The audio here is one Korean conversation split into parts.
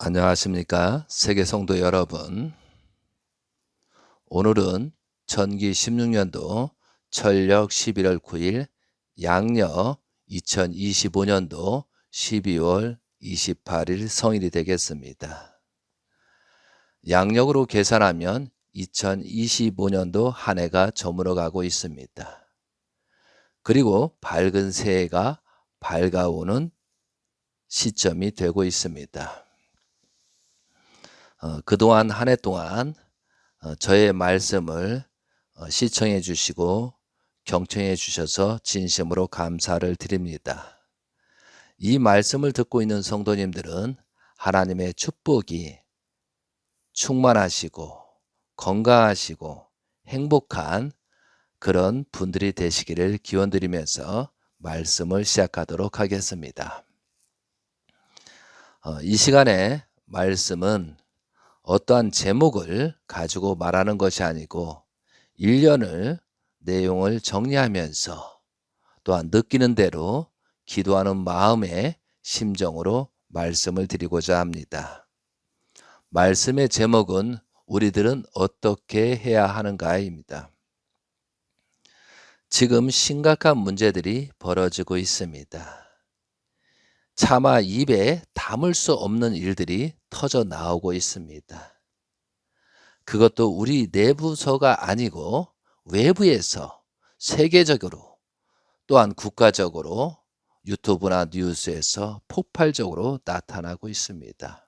안녕하십니까 세계 성도 여러분. 오늘은 천기 16년도 철력 11월 9일 양력 2025년도 12월 28일 성일이 되겠습니다. 양력으로 계산하면 2025년도 한 해가 저물어 가고 있습니다. 그리고 밝은 새해가 밝아오는 시점이 되고 있습니다. 그동안 한 해 동안 저의 말씀을 시청해 주시고 경청해 주셔서 진심으로 감사를 드립니다. 이 말씀을 듣고 있는 성도님들은 하나님의 축복이 충만하시고 건강하시고 행복한 그런 분들이 되시기를 기원드리면서 말씀을 시작하도록 하겠습니다. 이 시간에 말씀은 어떠한 제목을 가지고 말하는 것이 아니고 1년을 내용을 정리하면서 또한 느끼는 대로 기도하는 마음의 심정으로 말씀을 드리고자 합니다. 말씀의 제목은 우리들은 어떻게 해야 하는가입니다. 지금 심각한 문제들이 벌어지고 있습니다. 차마 입에 담을 수 없는 일들이 터져 나오고 있습니다. 그것도 우리 내부서가 아니고 외부에서 세계적으로 또한 국가적으로 유튜브나 뉴스에서 폭발적으로 나타나고 있습니다.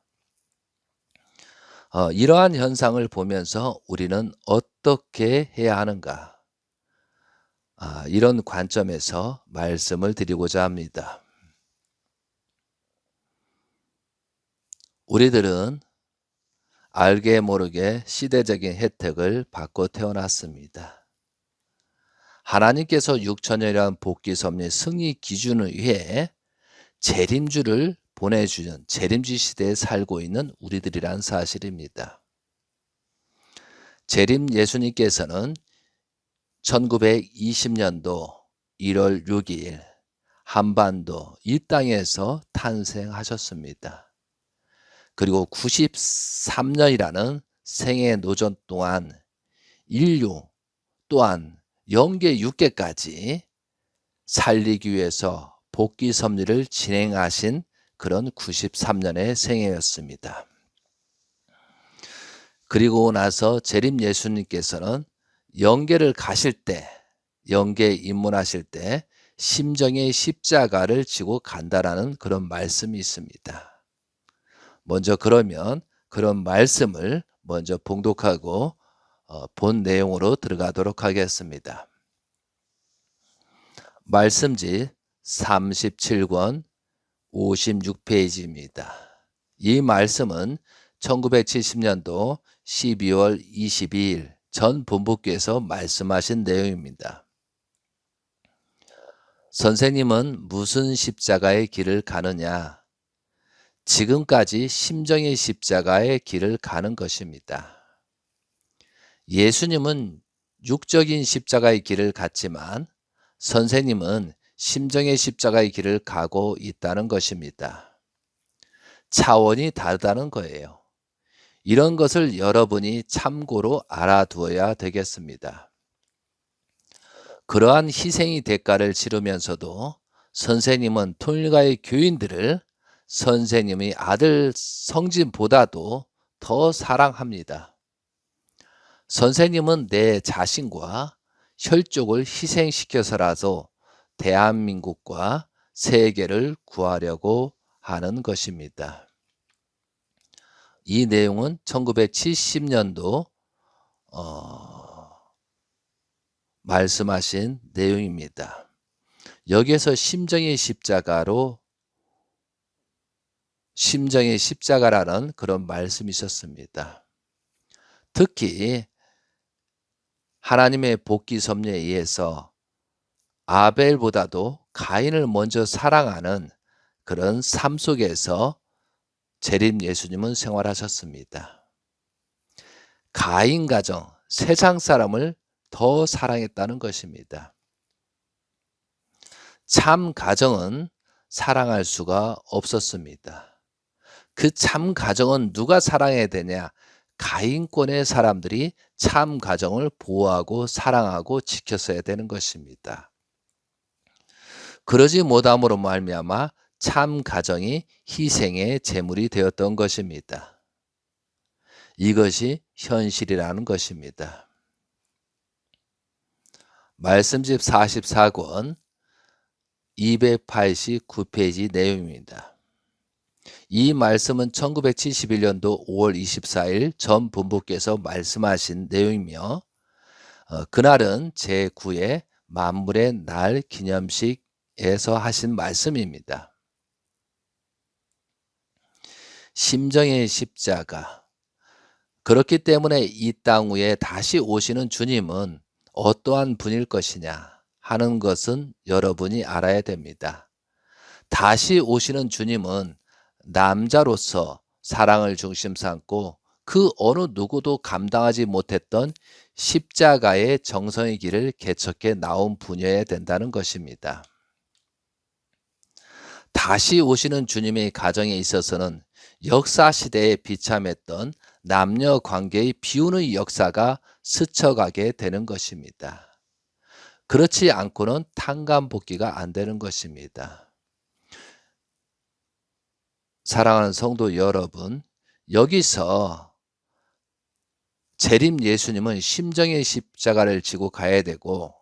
이러한 현상을 보면서 우리는 어떻게 해야 하는가? 이런 관점에서 말씀을 드리고자 합니다. 우리들은 알게 모르게 시대적인 혜택을 받고 태어났습니다. 하나님께서 6천년이라는 복기 섭리 승리 기준을 위해 재림주를 보내주는 재림주 시대에 살고 있는 우리들이란 사실입니다. 재림 예수님께서는 1920년도 1월 6일 한반도 이 땅에서 탄생하셨습니다. 그리고 93년이라는 생애 노전 동안 인류 또한 영계 6계까지 살리기 위해서 복기 섭리를 진행하신 그런 93년의 생애였습니다. 그리고 나서 재림 예수님께서는 영계를 가실 때, 영계에 입문하실 때 심정의 십자가를 지고 간다라는 그런 말씀이 있습니다. 먼저 그러면 그런 말씀을 먼저 봉독하고 본 내용으로 들어가도록 하겠습니다. 말씀지 37권 56페이지입니다. 이 말씀은 1970년도 12월 22일 전 본부께서 말씀하신 내용입니다. 선생님은 무슨 십자가의 길을 가느냐? 지금까지 심정의 십자가의 길을 가는 것입니다. 예수님은 육적인 십자가의 길을 갔지만 선생님은 심정의 십자가의 길을 가고 있다는 것입니다. 차원이 다르다는 거예요. 이런 것을 여러분이 참고로 알아두어야 되겠습니다. 그러한 희생의 대가를 치르면서도 선생님은 통일가의 교인들을 선생님의 아들 성진보다도 더 사랑합니다. 선생님은 내 자신과 혈족을 희생시켜서라도 대한민국과 세계를 구하려고 하는 것입니다. 이 내용은 1970년도 말씀하신 내용입니다. 여기에서 심정의 십자가라는 그런 말씀이 있었습니다. 특히 하나님의 복기 섭리에 의해서 아벨보다도 가인을 먼저 사랑하는 그런 삶 속에서 재림 예수님은 생활하셨습니다. 가인 가정, 세상 사람을 더 사랑했다는 것입니다. 참 가정은 사랑할 수가 없었습니다. 그 참 가정은 누가 사랑해야 되냐? 가인권의 사람들이 참 가정을 보호하고 사랑하고 지켰어야 되는 것입니다. 그러지 못함으로 말미암아 참 가정이 희생의 제물이 되었던 것입니다. 이것이 현실이라는 것입니다. 말씀집 44권 289페이지 내용입니다. 이 말씀은 1971년도 5월 24일 전 본부께서 말씀하신 내용이며 그날은 제9회 만물의 날 기념식에서 하신 말씀입니다. 심정의 십자가. 그렇기 때문에 이 땅 위에 다시 오시는 주님은 어떠한 분일 것이냐 하는 것은 여러분이 알아야 됩니다. 다시 오시는 주님은 남자로서 사랑을 중심 삼고 그 어느 누구도 감당하지 못했던 십자가의 정성의 길을 개척해 나온 분이어야 된다는 것입니다. 다시 오시는 주님의 가정에 있어서는 역사 시대에 비참했던 남녀 관계의 비운의 역사가 스쳐가게 되는 것입니다. 그렇지 않고는 탕감복귀가 안 되는 것입니다. 사랑하는 성도 여러분, 여기서 재림 예수님은 심정의 십자가를 지고 가야 되고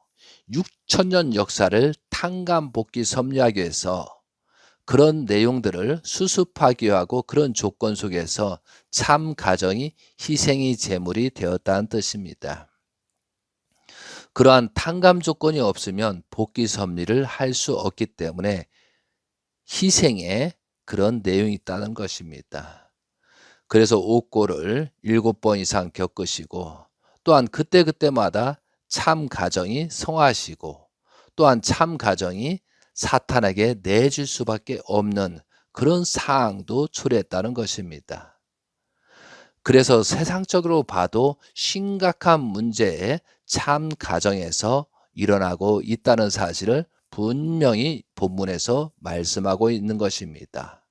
6천년 역사를 탕감복귀 섭리하기 위해서 그런 내용들을 수습하기 하고 그런 조건 속에서 참 가정이 희생의 제물이 되었다는 뜻입니다. 그러한 탕감 조건이 없으면 복귀 섭리를 할 수 없기 때문에 희생에 그런 내용이 있다는 것입니다. 그래서 옥고를 7번 이상 겪으시고 또한 그때그때마다 참 가정이 성하시고 또한 참 가정이 사탄에게 내줄 수밖에 없는 그런 사항도 초래했다는 것입니다. 그래서 세상적으로 봐도 심각한 문제에 참 가정에서 일어나고 있다는 사실을 분명히 본문에서 말씀하고 있는 것입니다.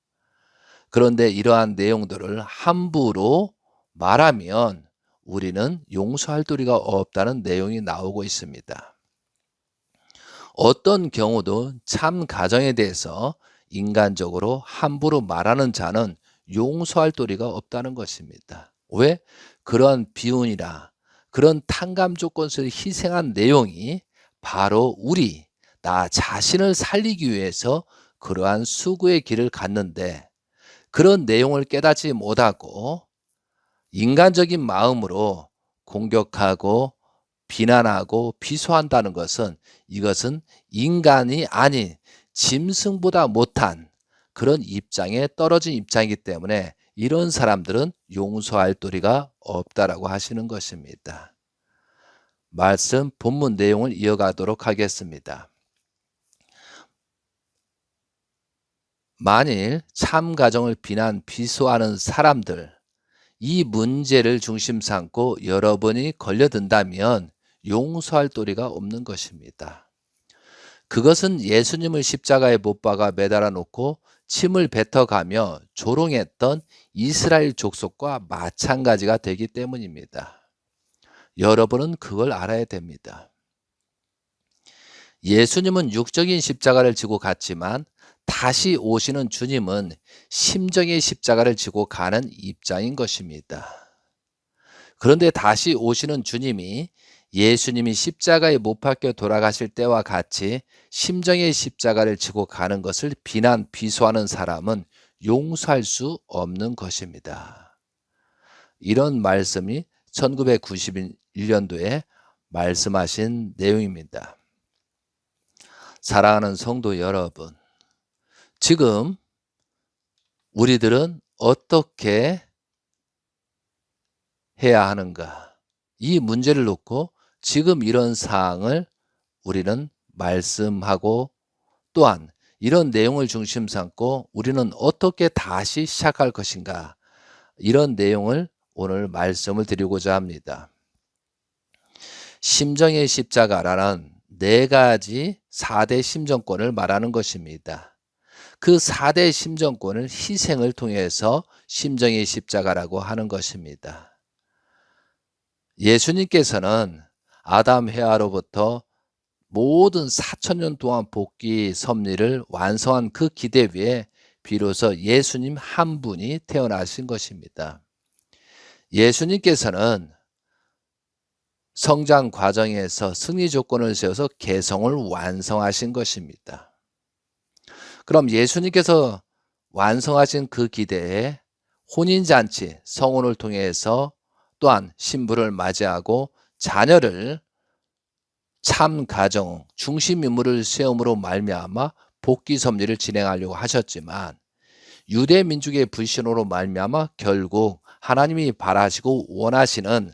그런데 이러한 내용들을 함부로 말하면 우리는 용서할 도리가 없다는 내용이 나오고 있습니다. 어떤 경우도 참 가정에 대해서 인간적으로 함부로 말하는 자는 용서할 도리가 없다는 것입니다. 왜? 그런 비운이나 그런 탕감 조건 속에 희생한 내용이 바로 나 자신을 살리기 위해서 그러한 수고의 길을 갔는데 그런 내용을 깨닫지 못하고 인간적인 마음으로 공격하고 비난하고 비소한다는 것은 이것은 인간이 아닌 짐승보다 못한 그런 입장에 떨어진 입장이기 때문에 이런 사람들은 용서할 도리가 없다라고 하시는 것입니다. 말씀 본문 내용을 이어가도록 하겠습니다. 만일 참 가정을 비난 비소하는 사람들 이 문제를 중심 삼고 여러분이 걸려든다면 용서할 도리가 없는 것입니다. 그것은 예수님을 십자가에 못 박아 매달아 놓고 침을 뱉어가며 조롱했던 이스라엘 족속과 마찬가지가 되기 때문입니다. 여러분은 그걸 알아야 됩니다. 예수님은 육적인 십자가를 지고 갔지만 다시 오시는 주님은 심정의 십자가를 지고 가는 입장인 것입니다. 그런데 다시 오시는 주님이 예수님이 십자가에 못 박혀 돌아가실 때와 같이 심정의 십자가를 지고 가는 것을 비난 비소하는 사람은 용서할 수 없는 것입니다. 이런 말씀이 1991년도에 말씀하신 내용입니다. 사랑하는 성도 여러분, 지금 우리들은 어떻게 해야 하는가? 이 문제를 놓고 지금 이런 사항을 우리는 말씀하고 또한 이런 내용을 중심 삼고 우리는 어떻게 다시 시작할 것인가? 이런 내용을 오늘 말씀을 드리고자 합니다. 심정의 십자가라는 4가지 4대 심정권을 말하는 것입니다. 그 4대 심정권을 희생을 통해서 심정의 십자가라고 하는 것입니다. 예수님께서는 아담 해아로부터 모든 4,000년 동안 복귀 섭리를 완성한 그 기대 위에 비로소 예수님 한 분이 태어나신 것입니다. 예수님께서는 성장 과정에서 승리 조건을 세워서 개성을 완성하신 것입니다. 그럼 예수님께서 완성하신 그 기대에 혼인잔치, 성혼을 통해서 또한 신부를 맞이하고 자녀를 참 가정, 중심 인물을 세움으로 말미암아 복귀 섭리를 진행하려고 하셨지만 유대 민족의 불신으로 말미암아 결국 하나님이 바라시고 원하시는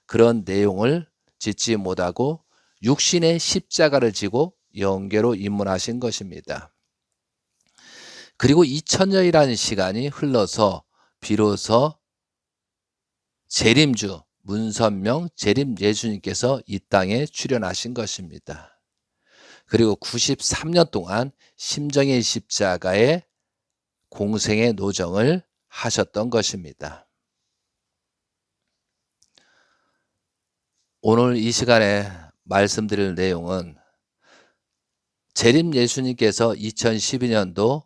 그런 내용을 짓지 못하고 육신의 십자가를 지고 영계로 입문하신 것입니다. 그리고 2000년이라는 시간이 흘러서 비로소 재림주 문선명 재림 예수님께서 이 땅에 출현하신 것입니다. 그리고 93년 동안 심정의 십자가의 공생의 노정을 하셨던 것입니다. 오늘 이 시간에 말씀드릴 내용은 재림 예수님께서 2012년도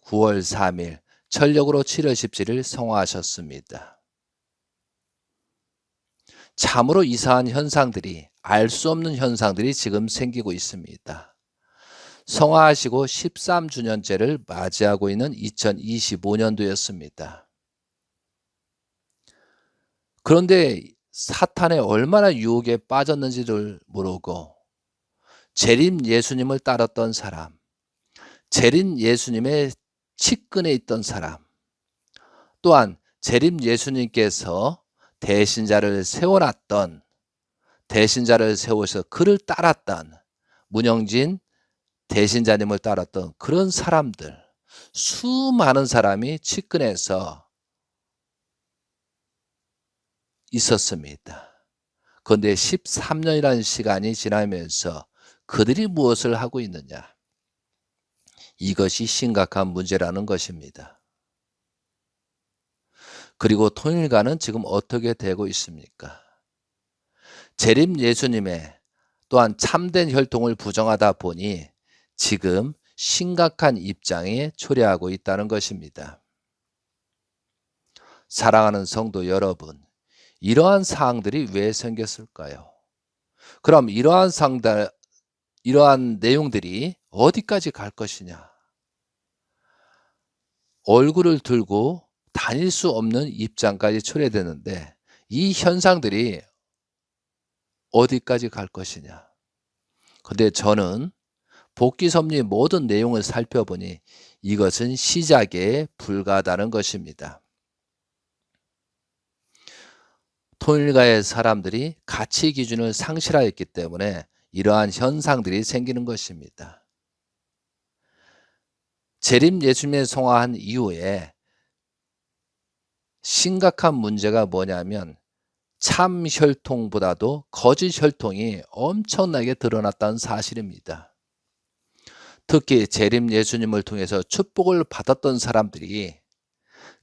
9월 3일 철력으로 7월 17일 성화하셨습니다. 참으로 이상한 현상들이, 알 수 없는 현상들이 지금 생기고 있습니다. 성화하시고 13주년째를 맞이하고 있는 2025년도였습니다. 그런데 사탄의 얼마나 유혹에 빠졌는지를 모르고 재림 예수님을 따랐던 사람, 재림 예수님의 측근에 있던 사람, 또한 재림 예수님께서 대신자를 세워놨던, 대신자를 세워서 그를 따랐던, 문영진 대신자님을 따랐던 그런 사람들, 수많은 사람이 측근에서 있었습니다. 그런데 13년이라는 시간이 지나면서 그들이 무엇을 하고 있느냐? 이것이 심각한 문제라는 것입니다. 그리고 통일가는 지금 어떻게 되고 있습니까? 재림 예수님의 또한 참된 혈통을 부정하다 보니 지금 심각한 입장에 초래하고 있다는 것입니다. 사랑하는 성도 여러분, 이러한 사항들이 왜 생겼을까요? 그럼 이러한 내용들이 어디까지 갈 것이냐? 얼굴을 들고 다닐 수 없는 입장까지 초래되는데 이 현상들이 어디까지 갈 것이냐? 근데 저는 복귀 섭리 모든 내용을 살펴보니 이것은 시작에 불과하다는 것입니다. 통일가의 사람들이 가치 기준을 상실하였기 때문에 이러한 현상들이 생기는 것입니다. 재림 예수님의 성화한 이후에 심각한 문제가 뭐냐면 참 혈통보다도 거짓 혈통이 엄청나게 드러났다는 사실입니다. 특히 재림 예수님을 통해서 축복을 받았던 사람들이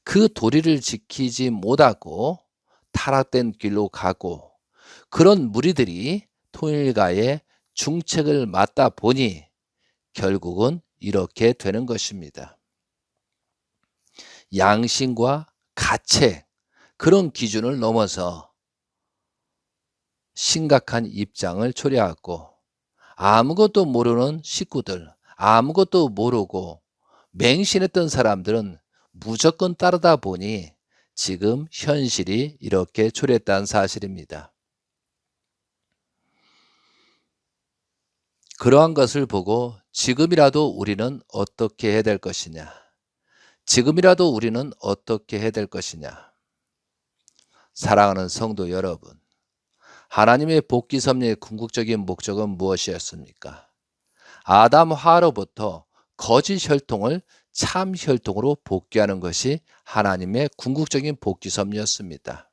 그 도리를 지키지 못하고 타락된 길로 가고 그런 무리들이 통일가의 중책을 맡다 보니 결국은 이렇게 되는 것입니다. 양심과 가책, 그런 기준을 넘어서 심각한 입장을 초래하고 아무것도 모르는 식구들, 아무것도 모르고 맹신했던 사람들은 무조건 따르다 보니 지금 현실이 이렇게 초래했다는 사실입니다. 그러한 것을 보고 지금이라도 우리는 어떻게 해야 될 것이냐? 지금이라도 우리는 어떻게 해야 될 것이냐? 사랑하는 성도 여러분, 하나님의 복귀 섭리의 궁극적인 목적은 무엇이었습니까? 아담 하로부터 거짓 혈통을 참 혈통으로 복귀하는 것이 하나님의 궁극적인 복귀 섭리였습니다.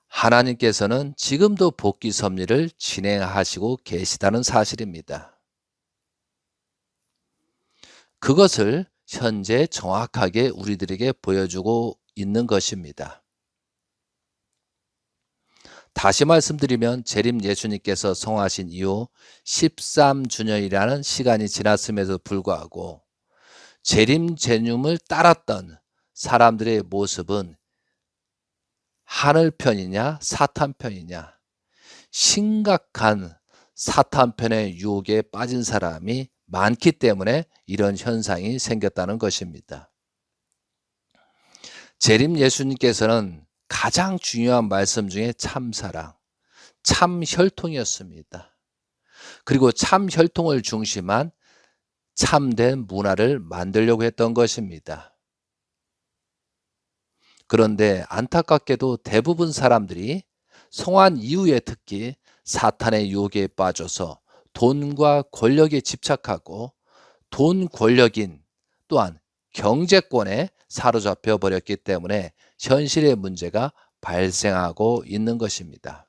하나님께서는 지금도 복귀 섭리를 진행하시고 계시다는 사실입니다. 그것을 현재 정확하게 우리들에게 보여주고 있는 것입니다. 다시 말씀드리면 재림 예수님께서 성하신 이후 13주년이라는 시간이 지났음에도 불구하고 재림 제님을 따랐던 사람들의 모습은 하늘 편이냐 사탄 편이냐, 심각한 사탄 편의 유혹에 빠진 사람이 많기 때문에 이런 현상이 생겼다는 것입니다. 재림 예수님께서는 가장 중요한 말씀 중에 참사랑, 참혈통이었습니다. 그리고 참혈통을 중심한 참된 문화를 만들려고 했던 것입니다. 그런데 안타깝게도 대부분 사람들이 성한 이후에 특히 사탄의 유혹에 빠져서 돈과 권력에 집착하고 돈 권력인 또한 경제권에 사로잡혀 버렸기 때문에 현실의 문제가 발생하고 있는 것입니다.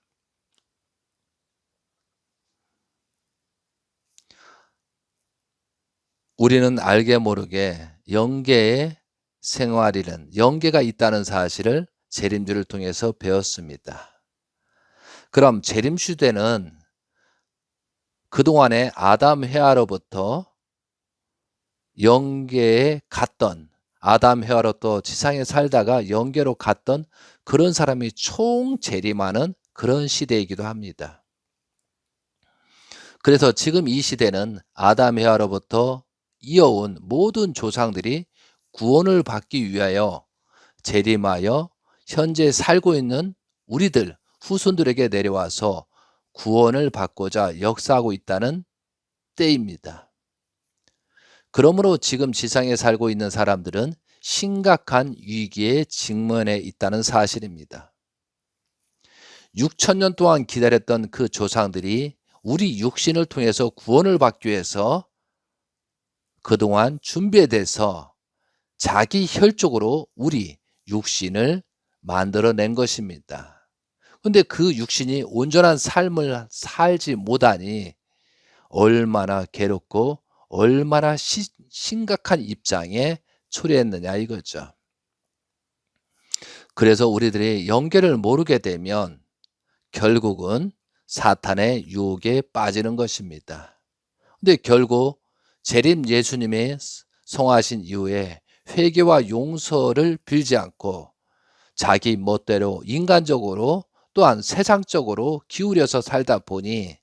우리는 알게 모르게 영계의 생활이란 영계가 있다는 사실을 재림주를 통해서 배웠습니다. 그럼 재림시대는 그동안에 아담 헤아로부터 영계에 갔던, 아담 헤아로부터 지상에 살다가 영계로 갔던 그런 사람이 총 재림하는 그런 시대이기도 합니다. 그래서 지금 이 시대는 아담 헤아로부터 이어온 모든 조상들이 구원을 받기 위하여 재림하여 현재 살고 있는 우리들 후손들에게 내려와서 구원을 받고자 역사하고 있다는 때입니다. 그러므로 지금 지상에 살고 있는 사람들은 심각한 위기에 직면해 있다는 사실입니다. 6,000년 동안 기다렸던 그 조상들이 우리 육신을 통해서 구원을 받기 위해서 그동안 준비돼서 자기 혈족으로 우리 육신을 만들어낸 것입니다. 그런데 그 육신이 온전한 삶을 살지 못하니 얼마나 괴롭고 얼마나 심각한 입장에 처했느냐 이거죠. 그래서 우리들이 영계를 모르게 되면 결국은 사탄의 유혹에 빠지는 것입니다. 근데 결국 재림 예수님의 성하신 이후에 회개와 용서를 빌지 않고 자기 멋대로 인간적으로 또한 세상적으로 기울여서 살다 보니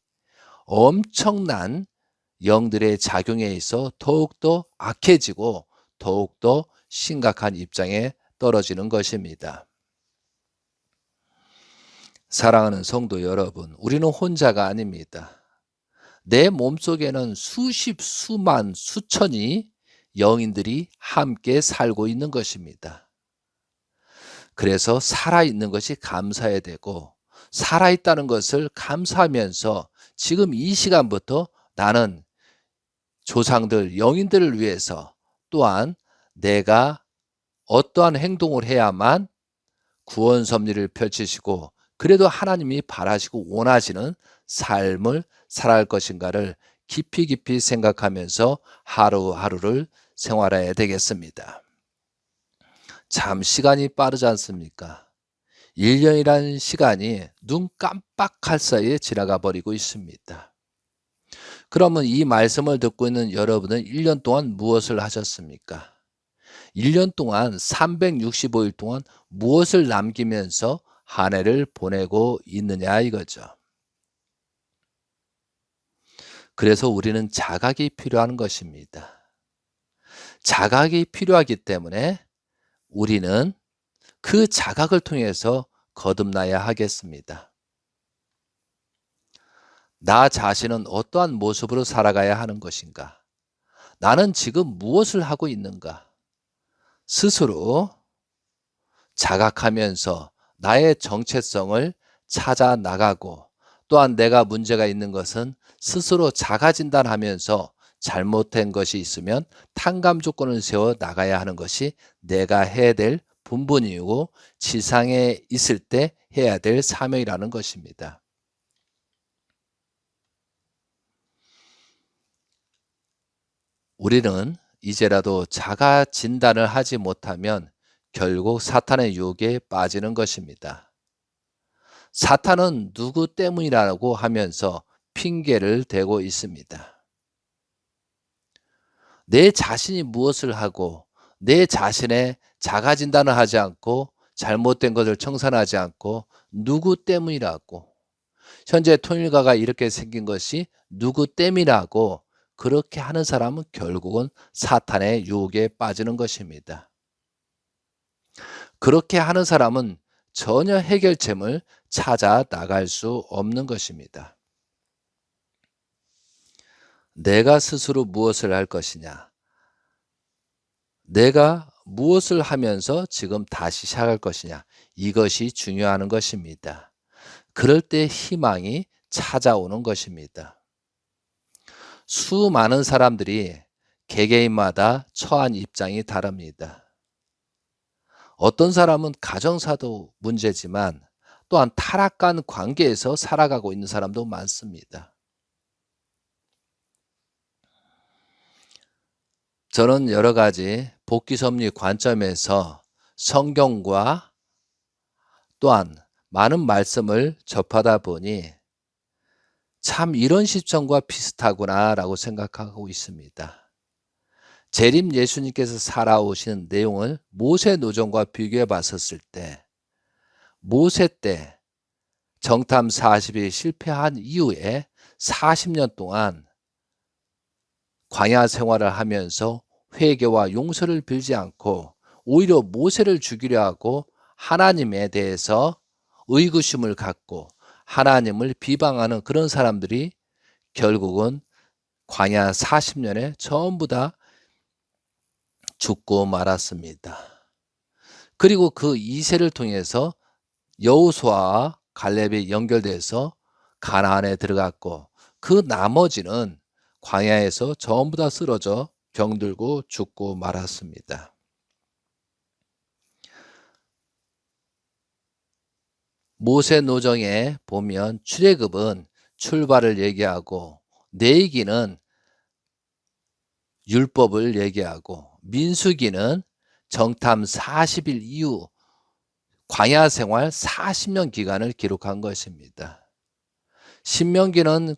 엄청난 영들의 작용에 있어 더욱더 악해지고 더욱더 심각한 입장에 떨어지는 것입니다. 사랑하는 성도 여러분, 우리는 혼자가 아닙니다. 내 몸속에는 수십, 수만, 수천이 영인들이 함께 살고 있는 것입니다. 그래서 살아있는 것이 감사해야 되고 살아있다는 것을 감사하면서 지금 이 시간부터 나는 조상들, 영인들을 위해서 또한 내가 어떠한 행동을 해야만 구원 섭리를 펼치시고 그래도 하나님이 바라시고 원하시는 삶을 살아갈 것인가를 깊이 깊이 생각하면서 하루하루를 생활해야 되겠습니다. 참 시간이 빠르지 않습니까? 1년이라는 시간이 눈 깜빡할 사이에 지나가 버리고 있습니다. 그러면 이 말씀을 듣고 있는 여러분은 1년 동안 무엇을 하셨습니까? 1년 동안 365일 동안 무엇을 남기면서 한 해를 보내고 있느냐 이거죠. 그래서 우리는 자각이 필요한 것입니다. 자각이 필요하기 때문에 우리는 그 자각을 통해서 거듭나야 하겠습니다. 나 자신은 어떠한 모습으로 살아가야 하는 것인가? 나는 지금 무엇을 하고 있는가? 스스로 자각하면서 나의 정체성을 찾아 나가고 또한 내가 문제가 있는 것은 스스로 자가 진단하면서 잘못된 것이 있으면 탕감 조건을 세워 나가야 하는 것이 내가 해야 될 본분이고 지상에 있을 때 해야 될 사명이라는 것입니다. 우리는 이제라도 자가 진단을 하지 못하면 결국 사탄의 유혹에 빠지는 것입니다. 사탄은 누구 때문이라고 하면서 핑계를 대고 있습니다. 내 자신이 무엇을 하고 내 자신의 자가 진단을 하지 않고 잘못된 것을 청산하지 않고 누구 때문이라고, 현재 통일가가 이렇게 생긴 것이 누구 때문이라고 그렇게 하는 사람은 결국은 사탄의 유혹에 빠지는 것입니다. 그렇게 하는 사람은 전혀 해결책을 찾아 나갈 수 없는 것입니다. 내가 스스로 무엇을 할 것이냐, 내가 무엇을 하면서 지금 다시 시작할 것이냐, 이것이 중요한 것입니다. 그럴 때 희망이 찾아오는 것입니다. 수많은 사람들이 개개인마다 처한 입장이 다릅니다. 어떤 사람은 가정사도 문제지만 또한 타락한 관계에서 살아가고 있는 사람도 많습니다. 저는 여러 가지 복귀섭리 관점에서 성경과 또한 많은 말씀을 접하다 보니 참 이런 시점과 비슷하구나라고 생각하고 있습니다. 재림 예수님께서 살아오신 내용을 모세 노정과 비교해 봤었을 때, 모세 때 정탐 40일 실패한 이후에 40년 동안 광야 생활을 하면서 회개와 용서를 빌지 않고 오히려 모세를 죽이려 하고 하나님에 대해서 의구심을 갖고 하나님을 비방하는 그런 사람들이 결국은 광야 40년에 전부 다 죽고 말았습니다. 그리고 그 2세를 통해서 여호수아와 갈렙이 연결돼서 가나안에 들어갔고 그 나머지는 광야에서 전부 다 쓰러져 병들고 죽고 말았습니다. 모세 노정에 보면 출애굽은 출발을 얘기하고 레위기는 율법을 얘기하고 민수기는 정탐 40일 이후 광야 생활 40년 기간을 기록한 것입니다. 신명기는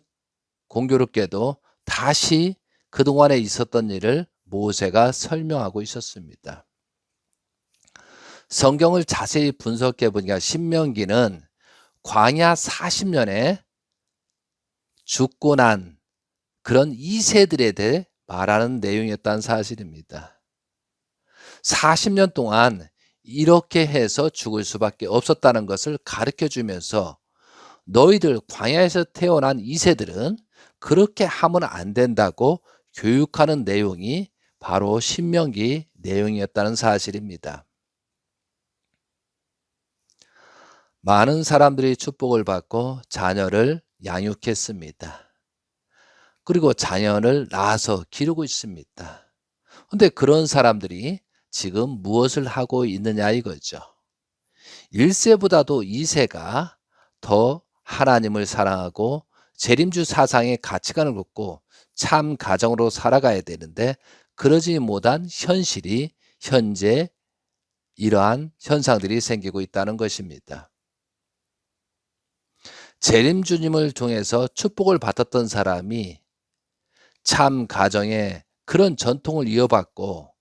공교롭게도 다시 그동안에 있었던 일을 모세가 설명하고 있었습니다. 성경을 자세히 분석해 보니까 신명기는 광야 40년에 죽고 난 그런 2세들에 대해 말하는 내용이었다는 사실입니다. 40년 동안 이렇게 해서 죽을 수밖에 없었다는 것을 가르쳐 주면서 너희들 광야에서 태어난 2세들은 그렇게 하면 안 된다고 교육하는 내용이 바로 신명기 내용이었다는 사실입니다. 많은 사람들이 축복을 받고 자녀를 양육했습니다. 그리고 자녀를 낳아서 기르고 있습니다. 그런데 그런 사람들이 지금 무엇을 하고 있느냐 이거죠. 1세보다도 2세가 더 하나님을 사랑하고 재림주 사상의 가치관을 갖고 참 가정으로 살아가야 되는데 그러지 못한 현실이 현재 이러한 현상들이 생기고 있다는 것입니다. 재림주님을 통해서 축복을 받았던 사람이 참 가정에 그런 전통을 이어받고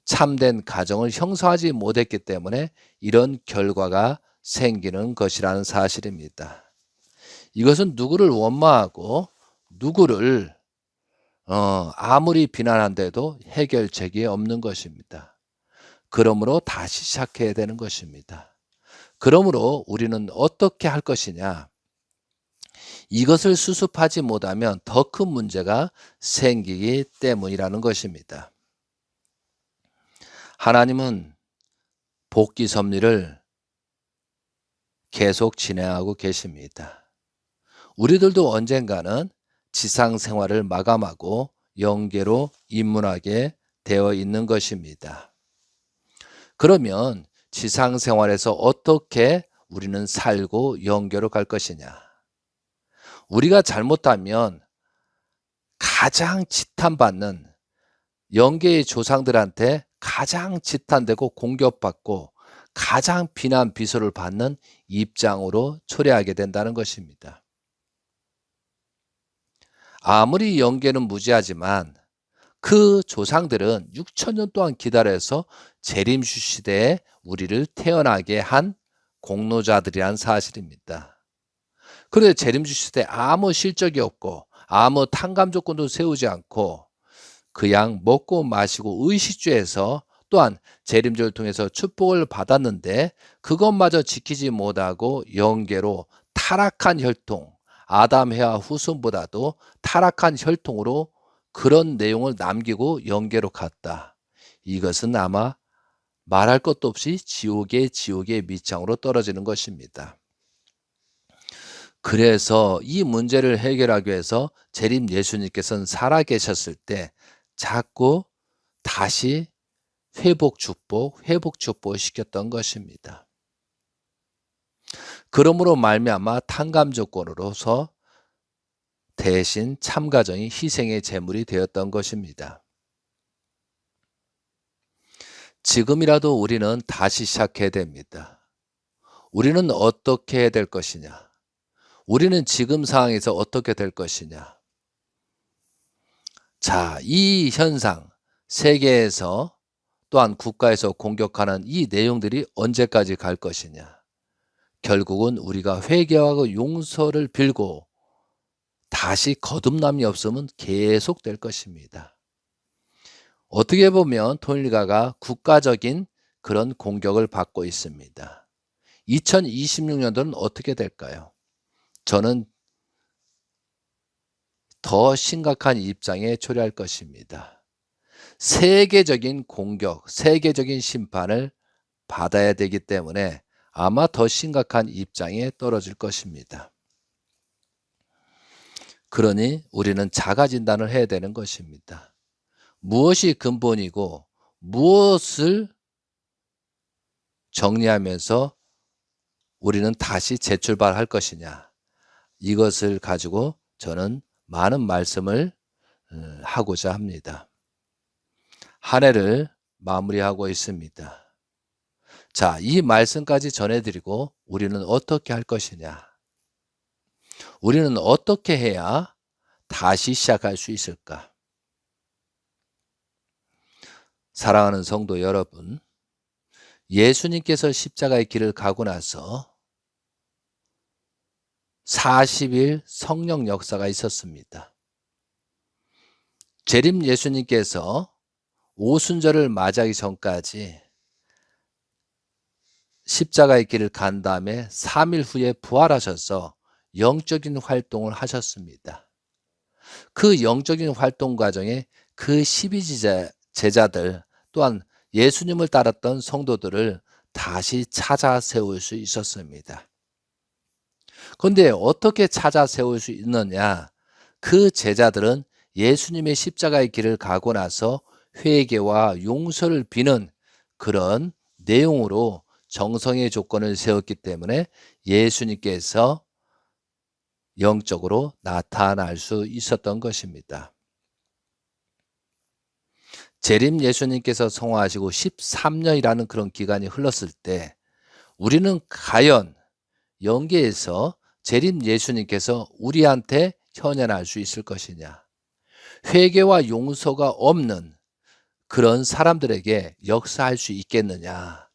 참된 가정을 형성하지 못했기 때문에 이런 결과가 생기는 것이라는 사실입니다. 이것은 누구를 원망하고 누구를 아무리 비난한데도 해결책이 없는 것입니다. 그러므로 다시 시작해야 되는 것입니다. 그러므로 우리는 어떻게 할 것이냐? 이것을 수습하지 못하면 더 큰 문제가 생기기 때문이라는 것입니다. 하나님은 복귀 섭리를 계속 진행하고 계십니다. 우리들도 언젠가는 지상 생활을 마감하고 영계로 입문하게 되어 있는 것입니다. 그러면 지상 생활에서 어떻게 우리는 살고 영계로 갈 것이냐? 우리가 잘못하면 가장 지탄받는 영계의 조상들한테 가장 지탄되고 공격받고 가장 비난 비소를 받는 입장으로 초래하게 된다는 것입니다. 아무리 영계는 무지하지만 그 조상들은 6천년 동안 기다려서 재림주 시대에 우리를 태어나게 한 공로자들이란 사실입니다. 그런데 재림주 시대에 아무 실적이 없고 아무 탕감 조건도 세우지 않고 그냥 먹고 마시고 의식주에서 또한 재림주를 통해서 축복을 받았는데 그것마저 지키지 못하고 영계로 타락한 혈통, 아담 해와 후손보다도 타락한 혈통으로 그런 내용을 남기고 영계로 갔다. 이것은 아마 말할 것도 없이 지옥의 밑창으로 떨어지는 것입니다. 그래서 이 문제를 해결하기 위해서 재림 예수님께서는 살아계셨을 때 자꾸 다시 회복 축복 시켰던 것입니다. 그러므로 말미암아 탕감 조건으로서 대신 참가정이 희생의 제물이 되었던 것입니다. 지금이라도 우리는 다시 시작해야 됩니다. 우리는 어떻게 해야 될 것이냐? 우리는 지금 상황에서 어떻게 될 것이냐? 자, 이 현상, 세계에서 또한 국가에서 공격하는 이 내용들이 언제까지 갈 것이냐? 결국은 우리가 회개하고 용서를 빌고 다시 거듭남이 없으면 계속될 것입니다. 어떻게 보면 통일가가 국가적인 그런 공격을 받고 있습니다. 2026년도는 어떻게 될까요? 저는 더 심각한 입장에 초래할 것입니다. 세계적인 공격, 세계적인 심판을 받아야 되기 때문에 아마 더 심각한 입장에 떨어질 것입니다. 그러니 우리는 자가 진단을 해야 되는 것입니다. 무엇이 근본이고 무엇을 정리하면서 우리는 다시 재출발할 것이냐, 이것을 가지고 저는 많은 말씀을 하고자 합니다. 한 해를 마무리하고 있습니다. 자, 이 말씀까지 전해드리고 우리는 어떻게 할 것이냐, 우리는 어떻게 해야 다시 시작할 수 있을까? 사랑하는 성도 여러분, 예수님께서 십자가의 길을 가고 나서 40일 성령 역사가 있었습니다. 재림 예수님께서 오순절을 맞이하기 전까지 십자가의 길을 간 다음에 3일 후에 부활하셔서 영적인 활동을 하셨습니다. 그 영적인 활동 과정에 그 12 제자들 또한 예수님을 따랐던 성도들을 다시 찾아 세울 수 있었습니다. 그런데 어떻게 찾아 세울 수 있느냐? 그 제자들은 예수님의 십자가의 길을 가고 나서 회개와 용서를 비는 그런 내용으로 정성의 조건을 세웠기 때문에 예수님께서 영적으로 나타날 수 있었던 것입니다. 재림 예수님께서 성화하시고 13년이라는 그런 기간이 흘렀을 때 우리는 과연 영계에서 재림 예수님께서 우리한테 현현할 수 있을 것이냐, 회개와 용서가 없는 그런 사람들에게 역사할 수 있겠느냐,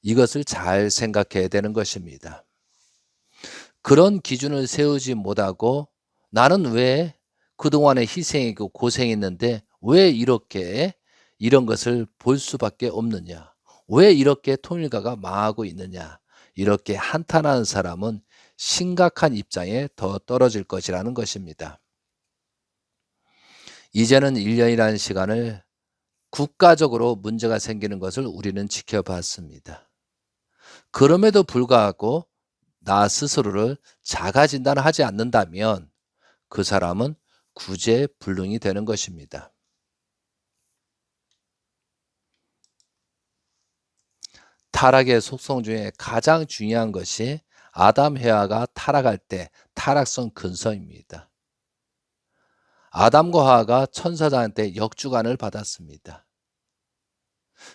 이것을 잘 생각해야 되는 것입니다. 그런 기준을 세우지 못하고 나는 왜 그동안에 희생이고 고생했는데 왜 이렇게 이런 것을 볼 수밖에 없느냐, 왜 이렇게 통일가가 망하고 있느냐, 이렇게 한탄하는 사람은 심각한 입장에 더 떨어질 것이라는 것입니다. 이제는 1년이라는 시간을 국가적으로 문제가 생기는 것을 우리는 지켜봤습니다. 그럼에도 불구하고 나 스스로를 자가 진단하지 않는다면 그 사람은 구제불능이 되는 것입니다. 타락의 속성 중에 가장 중요한 것이 아담 해와가 타락할 때 타락성 근성입니다. 아담과 하와가 천사장한테 역주간을 받았습니다.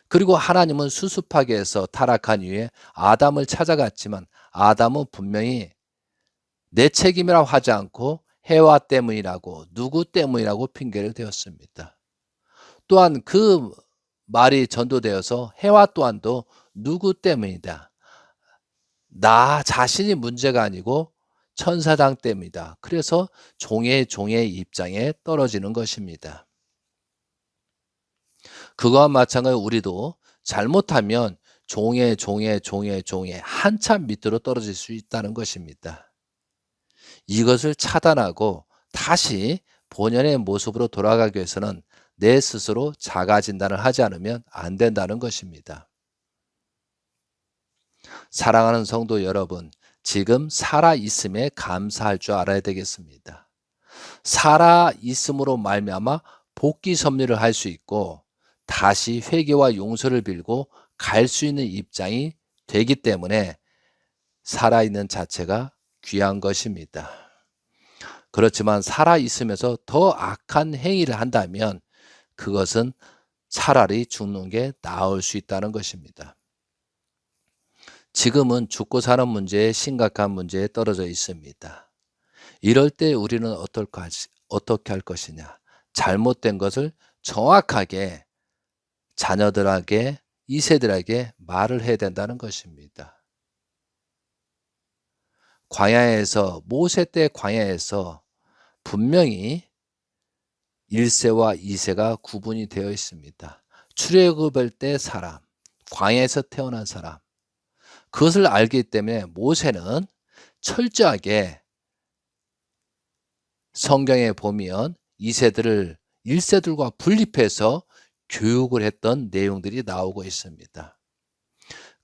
그리고 하나님은 수수파괴에서 타락한 이후에 아담을 찾아갔지만 아담은 분명히 내 책임이라고 하지 않고 해와 때문이라고 누구 때문이라고 핑계를 대었습니다. 또한 그 말이 전도되어서 해와 또한도 누구 때문이다. 나 자신이 문제가 아니고 천사장 때문이다. 그래서 종의 입장에 떨어지는 것입니다. 그거와 마찬가지로 우리도 잘못하면 종의 한참 밑으로 떨어질 수 있다는 것입니다. 이것을 차단하고 다시 본연의 모습으로 돌아가기 위해서는 내 스스로 자가 진단을 하지 않으면 안 된다는 것입니다. 사랑하는 성도 여러분, 지금 살아 있음에 감사할 줄 알아야 되겠습니다. 살아 있음으로 말미암아 복귀 섭리를 할 수 있고 다시 회개와 용서를 빌고 갈 수 있는 입장이 되기 때문에 살아있는 자체가 귀한 것입니다. 그렇지만 살아있으면서 더 악한 행위를 한다면 그것은 차라리 죽는 게 나을 수 있다는 것입니다. 지금은 죽고 사는 문제에 심각한 문제에 떨어져 있습니다. 이럴 때 우리는 어떻게 할 것이냐? 잘못된 것을 정확하게 자녀들에게, 2세들에게 말을 해야 된다는 것입니다. 모세 때 광야에서 분명히 1세와 2세가 구분이 되어 있습니다. 출애굽할 때 사람, 광야에서 태어난 사람. 그것을 알기 때문에 모세는 철저하게 성경에 보면 2세들을 1세들과 분립해서 교육을 했던 내용들이 나오고 있습니다.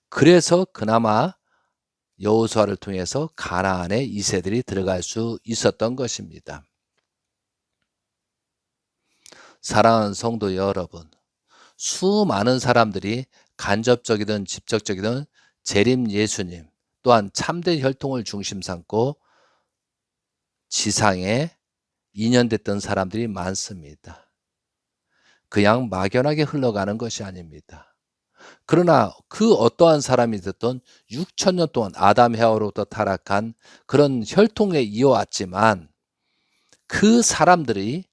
그래서 그나마 여호수아를 통해서 가나안에 2세들이 들어갈 수 있었던 것입니다. 사랑하는 성도 여러분, 수많은 사람들이 간접적이든 직접적이든 재림 예수님 또한 참된 혈통을 중심 삼고 지상에 인연됐던 사람들이 많습니다. 그냥 막연하게 흘러가는 것이 아닙니다. 그러나 그 어떠한 사람이 됐든 6,000년 동안 아담 해와로부터 타락한 그런 혈통에 이어왔지만 그 사람들이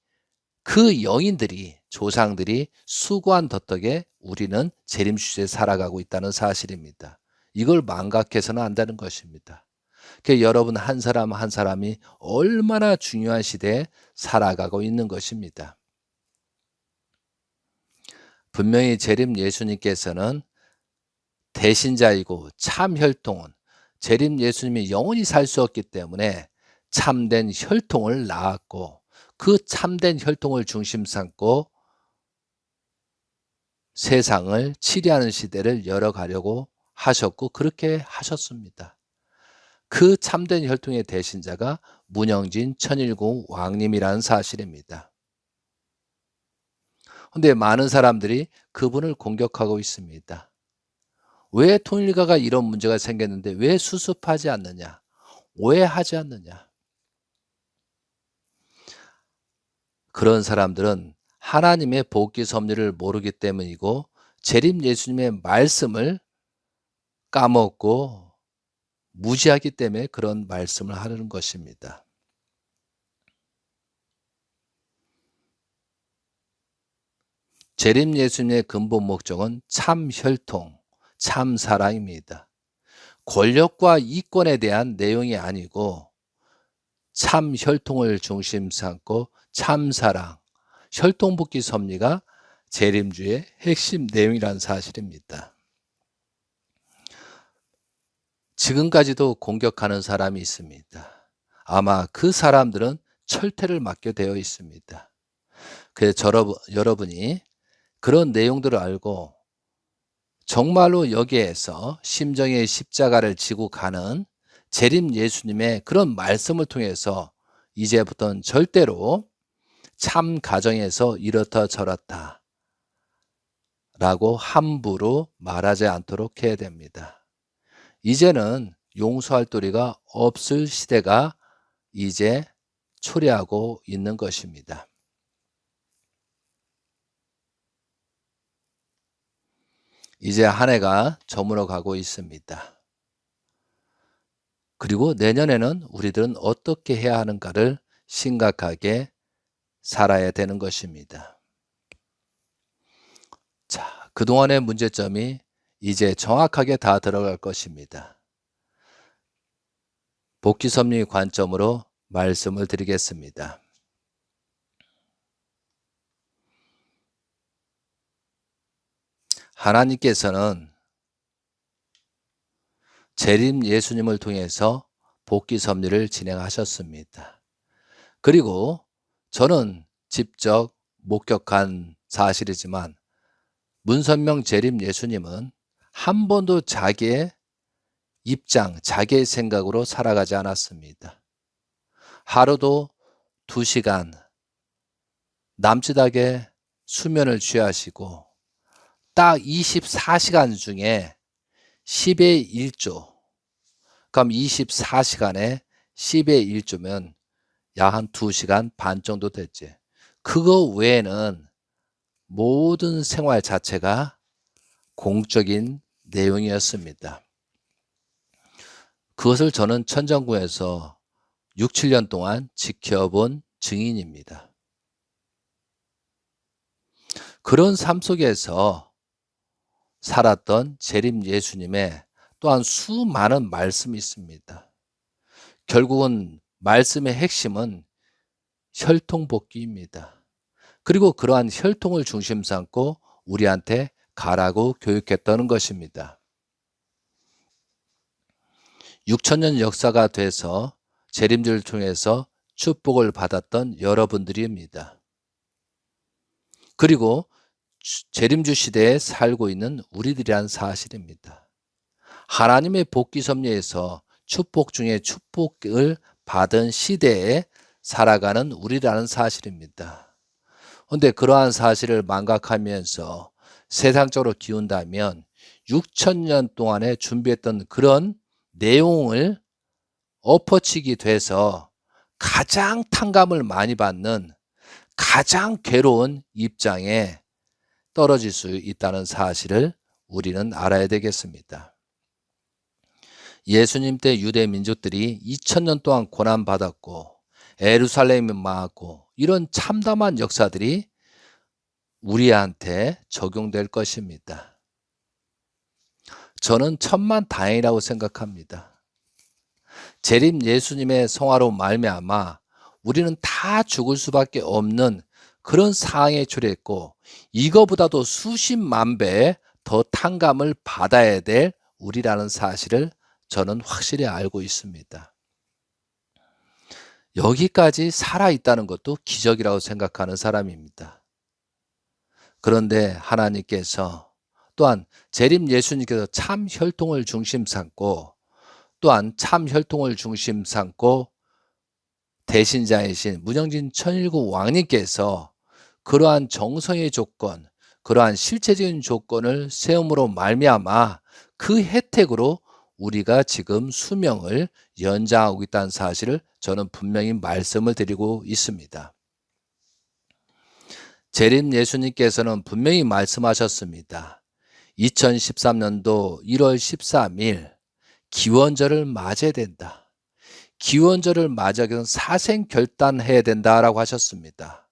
그 영인들이 조상들이 수고한 덕에 우리는 재림 시대에 살아가고 있다는 사실입니다. 이걸 망각해서는 안 되는 것입니다. 여러분 한 사람 한 사람이 얼마나 중요한 시대에 살아가고 있는 것입니다. 분명히 재림 예수님께서는 대신자이고 참 혈통은 재림 예수님이 영원히 살 수 없기 때문에 참된 혈통을 낳았고 그 참된 혈통을 중심 삼고 세상을 치리하는 시대를 열어가려고 하셨고 그렇게 하셨습니다. 그 참된 혈통의 대신자가 문영진 천일공 왕님이라는 사실입니다. 그런데 많은 사람들이 그분을 공격하고 있습니다. 왜 통일가가 이런 문제가 생겼는데 왜 수습하지 않느냐? 오해하지 않느냐? 그런 사람들은 하나님의 복귀 섭리를 모르기 때문이고 재림 예수님의 말씀을 까먹고 무지하기 때문에 그런 말씀을 하는 것입니다. 재림 예수님의 근본 목적은 참 혈통, 참 사랑입니다. 권력과 이권에 대한 내용이 아니고 참 혈통을 중심 삼고 참 사랑, 혈통복귀 섭리가 재림주의 핵심 내용이라는 사실입니다. 지금까지도 공격하는 사람이 있습니다. 아마 그 사람들은 철퇴를 맞게 되어 있습니다. 그래서 여러분이 그런 내용들을 알고 정말로 여기에서 심정의 십자가를 지고 가는 재림 예수님의 그런 말씀을 통해서 이제부터는 절대로 참 가정에서 이렇다 저렇다 라고 함부로 말하지 않도록 해야 됩니다. 이제는 용서할 도리가 없을 시대가 이제 초래하고 있는 것입니다. 이제 한 해가 저물어 가고 있습니다. 그리고 내년에는 우리들은 어떻게 해야 하는가를 심각하게 살아야 되는 것입니다. 자, 그동안의 문제점이 이제 정확하게 다 들어갈 것입니다. 복귀 섭리 관점으로 말씀을 드리겠습니다. 하나님께서는 재림 예수님을 통해서 복귀 섭리를 진행하셨습니다. 그리고 저는 직접 목격한 사실이지만 문선명 재림 예수님은 한 번도 자기의 입장, 자기의 생각으로 살아가지 않았습니다. 하루도 2시간 남짓하게 수면을 취하시고 딱 24시간 중에 10의 1조, 그럼 24시간에 10의 1조면 약 한 2시간 반 정도 됐지. 그거 외에는 모든 생활 자체가 공적인 내용이었습니다. 그것을 저는 천정구에서 6, 7년 동안 지켜본 증인입니다. 그런 삶 속에서 살았던 재림 예수님의 또한 수많은 말씀이 있습니다. 결국은 말씀의 핵심은 혈통복귀입니다. 그리고 그러한 혈통을 중심 삼고 우리한테 가라고 교육했다는 것입니다. 6,000년 역사가 돼서 재림절을 통해서 축복을 받았던 여러분들입니다. 그리고 재림주 시대에 살고 있는 우리들이란 사실입니다. 하나님의 복귀 섭리에서 축복 중에 축복을 받은 시대에 살아가는 우리라는 사실입니다. 그런데 그러한 사실을 망각하면서 세상적으로 기운다면 6,000년 동안에 준비했던 그런 내용을 엎어치기 돼서 가장 탕감을 많이 받는 가장 괴로운 입장에 떨어질 수 있다는 사실을 우리는 알아야 되겠습니다. 예수님 때 유대 민족들이 2000년 동안 고난받았고 예루살렘이 망하고 이런 참담한 역사들이 우리한테 적용될 것입니다. 저는 천만다행이라고 생각합니다. 재림 예수님의 성화로 말미암아 우리는 다 죽을 수밖에 없는 그런 상황에 처했고 이거보다도 수십만 배 더 탕감을 받아야 될 우리라는 사실을 저는 확실히 알고 있습니다. 여기까지 살아있다는 것도 기적이라고 생각하는 사람입니다. 그런데 하나님께서 또한 재림 예수님께서 참 혈통을 중심 삼고 또한 참 혈통을 중심 삼고 대신자이신 문영진 천일국 왕님께서 그러한 정성의 조건, 그러한 실체적인 조건을 세움으로 말미암아 그 혜택으로 우리가 지금 수명을 연장하고 있다는 사실을 저는 분명히 말씀을 드리고 있습니다. 재림 예수님께서는 분명히 말씀하셨습니다. 2013년도 1월 13일 기원절을 맞아야 된다. 기원절을 맞이하기 위해서 사생 결단해야 된다라고 하셨습니다.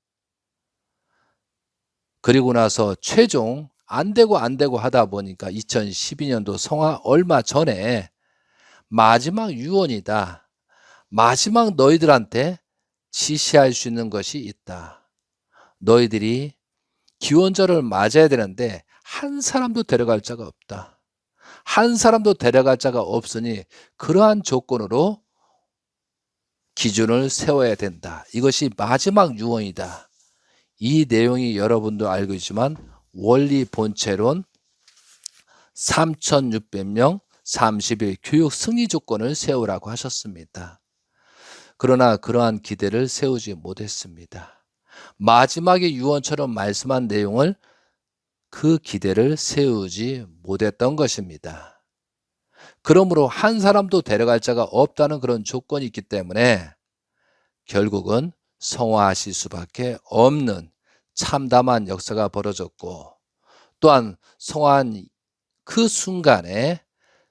그리고 나서 최종 안 되고 하다 보니까 2012년도 성화 얼마 전에 마지막 유언이다. 마지막 너희들한테 지시할 수 있는 것이 있다. 너희들이 기원절을 맞아야 되는데 한 사람도 데려갈 자가 없다. 한 사람도 데려갈 자가 없으니 그러한 조건으로 기준을 세워야 된다. 이것이 마지막 유언이다. 이 내용이 여러분도 알고 있지만 원리 본체론 3,600명 30일 교육 승리 조건을 세우라고 하셨습니다. 그러나 그러한 기대를 세우지 못했습니다. 마지막에 유언처럼 말씀한 내용을 그 기대를 세우지 못했던 것입니다. 그러므로 한 사람도 데려갈 자가 없다는 그런 조건이 있기 때문에 결국은 성화하실 수밖에 없는 참담한 역사가 벌어졌고 또한 성화한 그 순간에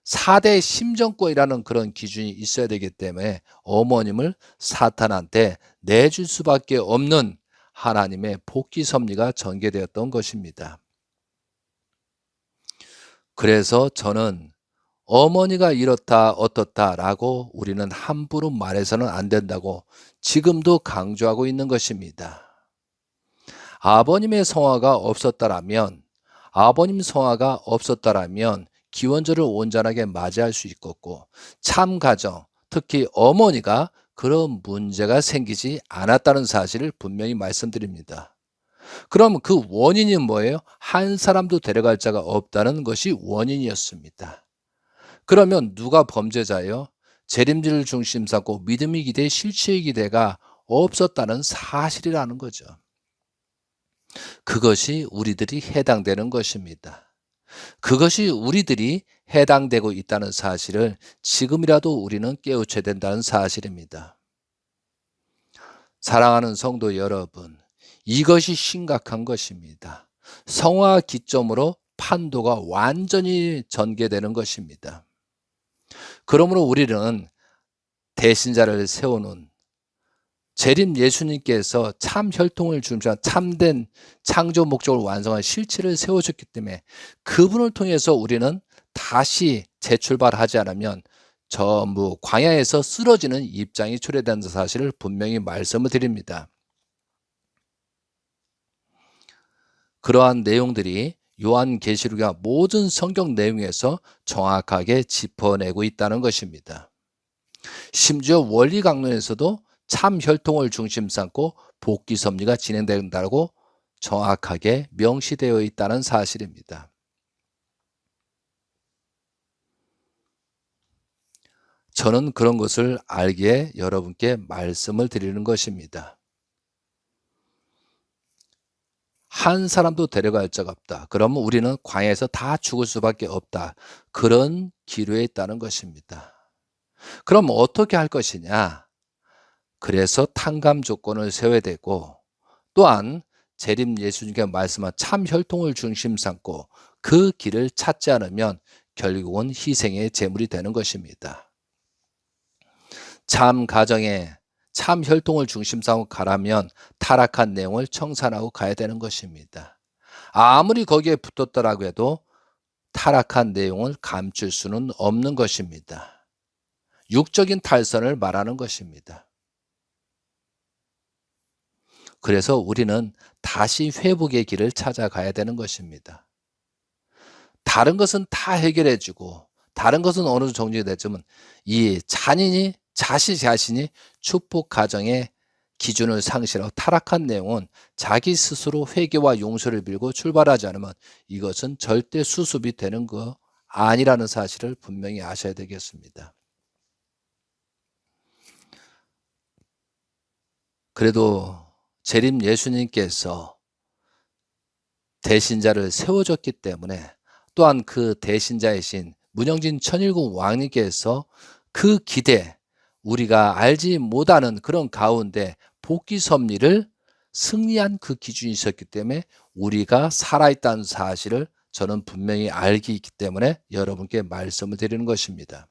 4대 심정권이라는 그런 기준이 있어야 되기 때문에 어머님을 사탄한테 내줄 수밖에 없는 하나님의 복귀 섭리가 전개되었던 것입니다. 그래서 저는 어머니가 이렇다 어떻다라고 우리는 함부로 말해서는 안 된다고 지금도 강조하고 있는 것입니다. 아버님의 성화가 없었다라면 아버님 성화가 없었다라면 기원절을 온전하게 맞이할 수 있었고 참 가정, 특히 어머니가 그런 문제가 생기지 않았다는 사실을 분명히 말씀드립니다. 그럼 그 원인이 뭐예요? 한 사람도 데려갈 자가 없다는 것이 원인이었습니다. 그러면 누가 범죄자예요? 재림지를 중심 삼고 믿음의 기대, 실체의 기대가 없었다는 사실이라는 거죠. 그것이 우리들이 해당되는 것입니다. 그것이 우리들이 해당되고 있다는 사실을 지금이라도 우리는 깨우쳐야 된다는 사실입니다. 사랑하는 성도 여러분, 이것이 심각한 것입니다. 성화 기점으로 판도가 완전히 전개되는 것입니다. 그러므로 우리는 대신자를 세우는 재림 예수님께서 참 혈통을 중심한 참된 창조 목적을 완성한 실체를 세워줬기 때문에 그분을 통해서 우리는 다시 재출발하지 않으면 전부 광야에서 쓰러지는 입장이 초래된다는 사실을 분명히 말씀을 드립니다. 그러한 내용들이 요한계시록의 모든 성경 내용에서 정확하게 짚어내고 있다는 것입니다. 심지어 원리 강론에서도 참 혈통을 중심 삼고 복귀 섭리가 진행된다고 정확하게 명시되어 있다는 사실입니다. 저는 그런 것을 알기에 여러분께 말씀을 드리는 것입니다. 한 사람도 데려갈 자가 없다. 그러면 우리는 광야에서 다 죽을 수밖에 없다. 그런 기류에 있다는 것입니다. 그럼 어떻게 할 것이냐? 그래서 탕감 조건을 세워야 되고 또한 재림 예수님께 말씀한 참 혈통을 중심 삼고 그 길을 찾지 않으면 결국은 희생의 제물이 되는 것입니다. 참 가정에 참 혈통을 중심 삼고 가라면 타락한 내용을 청산하고 가야 되는 것입니다. 아무리 거기에 붙었더라고 해도 타락한 내용을 감출 수는 없는 것입니다. 육적인 탈선을 말하는 것입니다. 그래서 우리는 다시 회복의 길을 찾아가야 되는 것입니다. 다른 것은 다 해결해주고 다른 것은 어느 정도 정리되지만 이 자신이 축복 가정의 기준을 상실하고 타락한 내용은 자기 스스로 회개와 용서를 빌고 출발하지 않으면 이것은 절대 수습이 되는 거 아니라는 사실을 분명히 아셔야 되겠습니다. 그래도 재림 예수님께서 대신자를 세워줬기 때문에 또한 그 대신자이신 문영진 천일국 왕님께서 그 기대, 우리가 알지 못하는 그런 가운데 복귀 섭리를 승리한 그 기준이 있었기 때문에 우리가 살아있다는 사실을 저는 분명히 알기 있기 때문에 여러분께 말씀을 드리는 것입니다.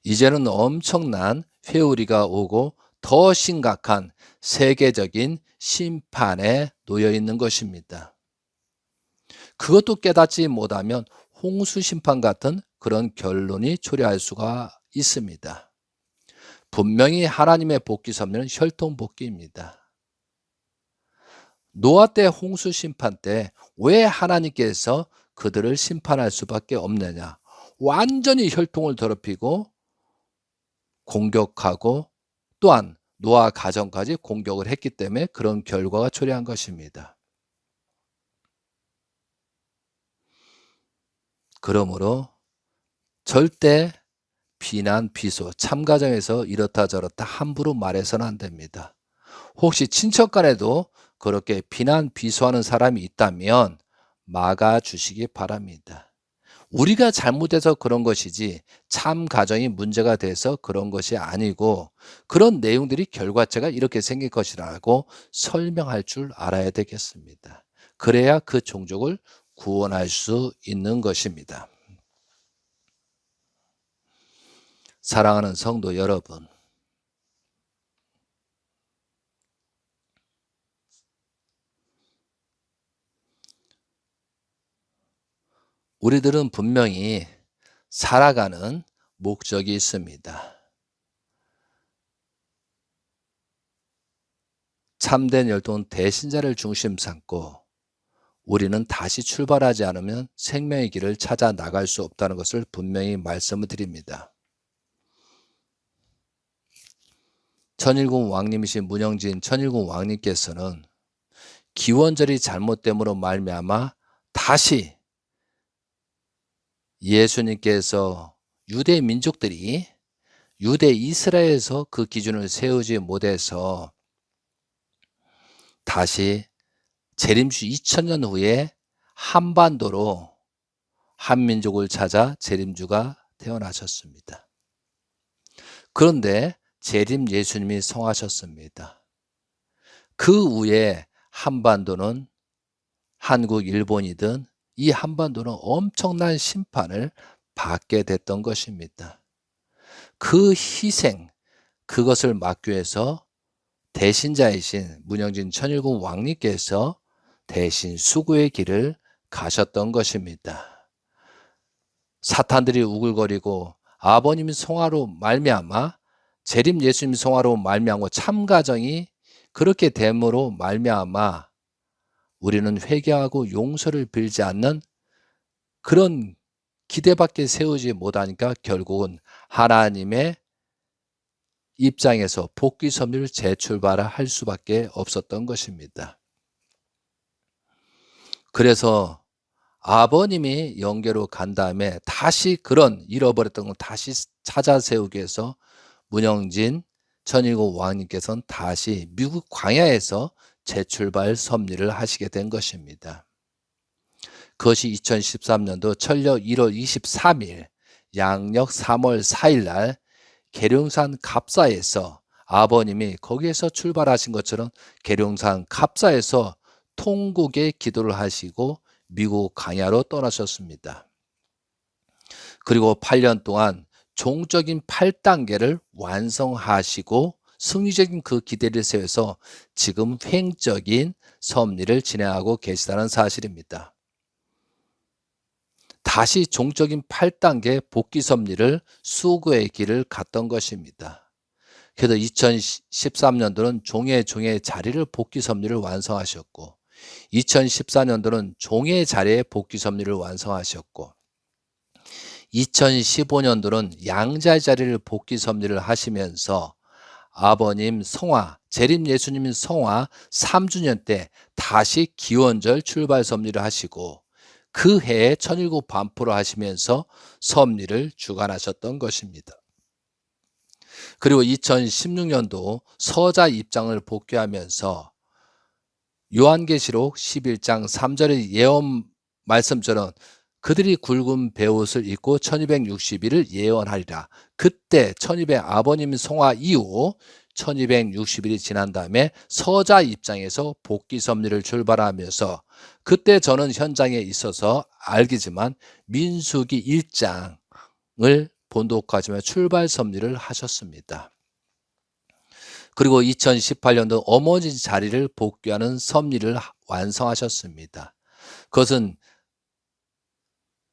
이제는 엄청난 회오리가 오고 더 심각한 세계적인 심판에 놓여 있는 것입니다. 그것도 깨닫지 못하면 홍수 심판 같은 그런 결론이 초래할 수가 있습니다. 분명히 하나님의 복귀 섭리는 혈통 복귀입니다. 노아 때 홍수 심판 때 왜 하나님께서 그들을 심판할 수밖에 없느냐? 완전히 혈통을 더럽히고 공격하고 또한 노아 가정까지 공격을 했기 때문에 그런 결과가 초래한 것입니다. 그러므로 절대 비난, 비소, 참가정에서 이렇다 저렇다 함부로 말해서는 안 됩니다. 혹시 친척 간에도 그렇게 비난, 비소하는 사람이 있다면 막아주시기 바랍니다. 우리가 잘못해서 그런 것이지 참 가정이 문제가 돼서 그런 것이 아니고 그런 내용들이 결과체가 이렇게 생길 것이라고 설명할 줄 알아야 되겠습니다. 그래야 그 종족을 구원할 수 있는 것입니다. 사랑하는 성도 여러분, 우리들은 분명히 살아가는 목적이 있습니다. 참된 열동은 대신자를 중심 삼고 우리는 다시 출발하지 않으면 생명의 길을 찾아 나갈 수 없다는 것을 분명히 말씀을 드립니다. 천일궁 왕님이신 문영진 천일궁 왕님께서는 기원절이 잘못됨으로 말미암아 다시 예수님께서 유대 민족들이 유대 이스라엘에서 그 기준을 세우지 못해서 다시 재림주 2000년 후에 한반도로 한민족을 찾아 재림주가 태어나셨습니다. 그런데 재림 예수님이 성하셨습니다. 그 후에 한반도는 한국, 일본이든 이 한반도는 엄청난 심판을 받게 됐던 것입니다. 그 희생, 그것을 막기 위해서 대신자이신 문영진 천일궁 왕님께서 대신 수구의 길을 가셨던 것입니다. 사탄들이 우글거리고 아버님 성화로 말미암아 재림 예수님 성화로 말미암고 참가정이 그렇게 됨으로 말미암아 우리는 회개하고 용서를 빌지 않는 그런 기대밖에 세우지 못하니까 결국은 하나님의 입장에서 복귀 섭리를 재출발할 수밖에 없었던 것입니다. 그래서 아버님이 영계로 간 다음에 다시 그런 잃어버렸던 걸 다시 찾아 세우기 위해서 문영진 천일궁 왕님께서는 다시 미국 광야에서 재출발 섭리를 하시게 된 것입니다. 그것이 2013년도 철력 1월 23일 양력 3월 4일 날 계룡산 갑사에서 아버님이 거기에서 출발하신 것처럼 계룡산 갑사에서 통곡의 기도를 하시고 미국 광야로 떠나셨습니다. 그리고 8년 동안 종적인 8단계를 완성하시고 승리적인 그 기대를 세워서 지금 횡적인 섭리를 진행하고 계시다는 사실입니다. 다시 종적인 8단계 복귀 섭리를 수구의 길을 갔던 것입니다. 그래서 2013년도는 종의 자리를 복귀 섭리를 완성하셨고 2014년도는 종의 자리에 복귀 섭리를 완성하셨고 2015년도는 양자의 자리를 복귀 섭리를 하시면서 아버님 성화, 재림 예수님 성화 3주년 때 다시 기원절 출발 섭리를 하시고 그 해에 천일국 반포를 하시면서 섭리를 주관하셨던 것입니다. 그리고 2016년도 서자 입장을 복귀하면서 요한계시록 11장 3절의 예언 말씀처럼 그들이 굵은 베옷을 입고 1260일을 예언하리라. 그때 1200 아버님 성화 이후 1260일이 지난 다음에 서자 입장에서 복귀 섭리를 출발하면서 그때 저는 현장에 있어서 알겠지만 민수기 1장을 본독하시며 출발 섭리를 하셨습니다. 그리고 2018년도 어머니 자리를 복귀하는 섭리를 완성하셨습니다. 그것은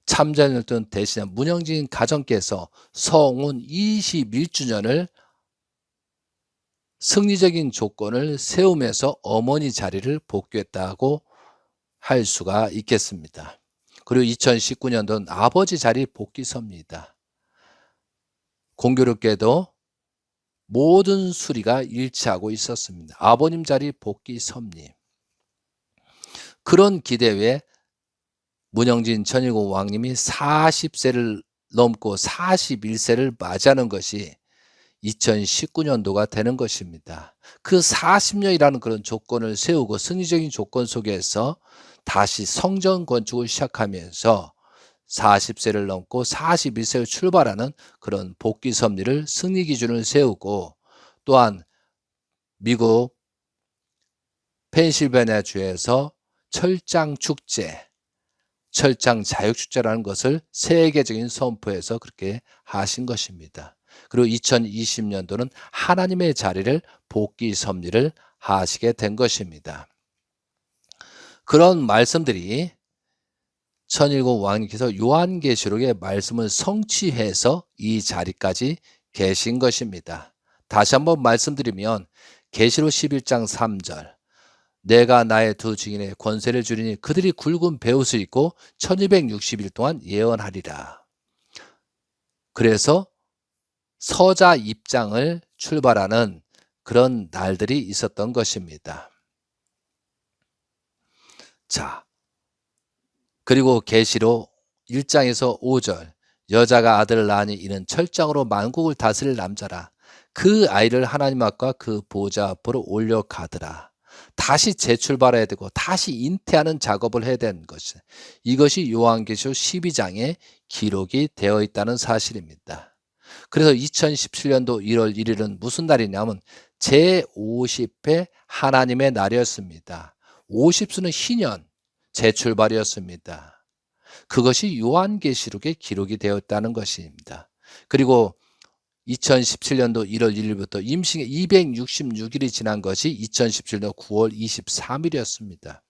참전했던 대신 문영진 가정께서 성운 21주년을 승리적인 조건을 세우면서 어머니 자리를 복귀했다고 할 수가 있겠습니다. 그리고 2019년도는 아버지 자리 복귀 섭리입니다. 공교롭게도 모든 수리가 일치하고 있었습니다. 아버님 자리 복귀 섭리. 그런 기대에 문영진 천일궁 왕님이 40세를 넘고 41세를 맞이하는 것이 2019년도가 되는 것입니다. 그 40년이라는 그런 조건을 세우고 승리적인 조건 속에서 다시 성전 건축을 시작하면서 40세를 넘고 41세를 출발하는 그런 복귀 섭리를 승리 기준을 세우고 또한 미국 펜실베니아 주에서 철장 축제 철장 자유축제라는 것을 세계적인 선포에서 그렇게 하신 것입니다. 그리고 2020년도는 하나님의 자리를 복귀 섭리를 하시게 된 것입니다. 그런 말씀들이 천일국 왕님께서 요한계시록의 말씀을 성취해서 이 자리까지 계신 것입니다. 다시 한번 말씀드리면 계시록 11장 3절 내가 나의 두 증인의 권세를 주리니 그들이 굵은 베옷을 입고 1260일 동안 예언하리라. 그래서 서자 입장을 출발하는 그런 날들이 있었던 것입니다. 자, 그리고 계시록 1장에서 5절 여자가 아들을 낳으니 이는 철장으로 만국을 다스릴 남자라. 그 아이를 하나님 앞과 그 보좌 앞으로 올려가더라. 다시 재출발해야 되고 다시 잉태하는 작업을 해야 되는 것이 이것이 요한계시록 12장에 기록이 되어 있다는 사실입니다. 그래서 2017년도 1월 1일은 무슨 날이냐면 제50회 하나님의 날이었습니다. 50수는 희년 재출발이었습니다. 그것이 요한계시록에 기록이 되었다는 것입니다. 그리고 2017년도 1월 1일부터 임신의 266일이 지난 것이 2017년 9월 23일이었습니다.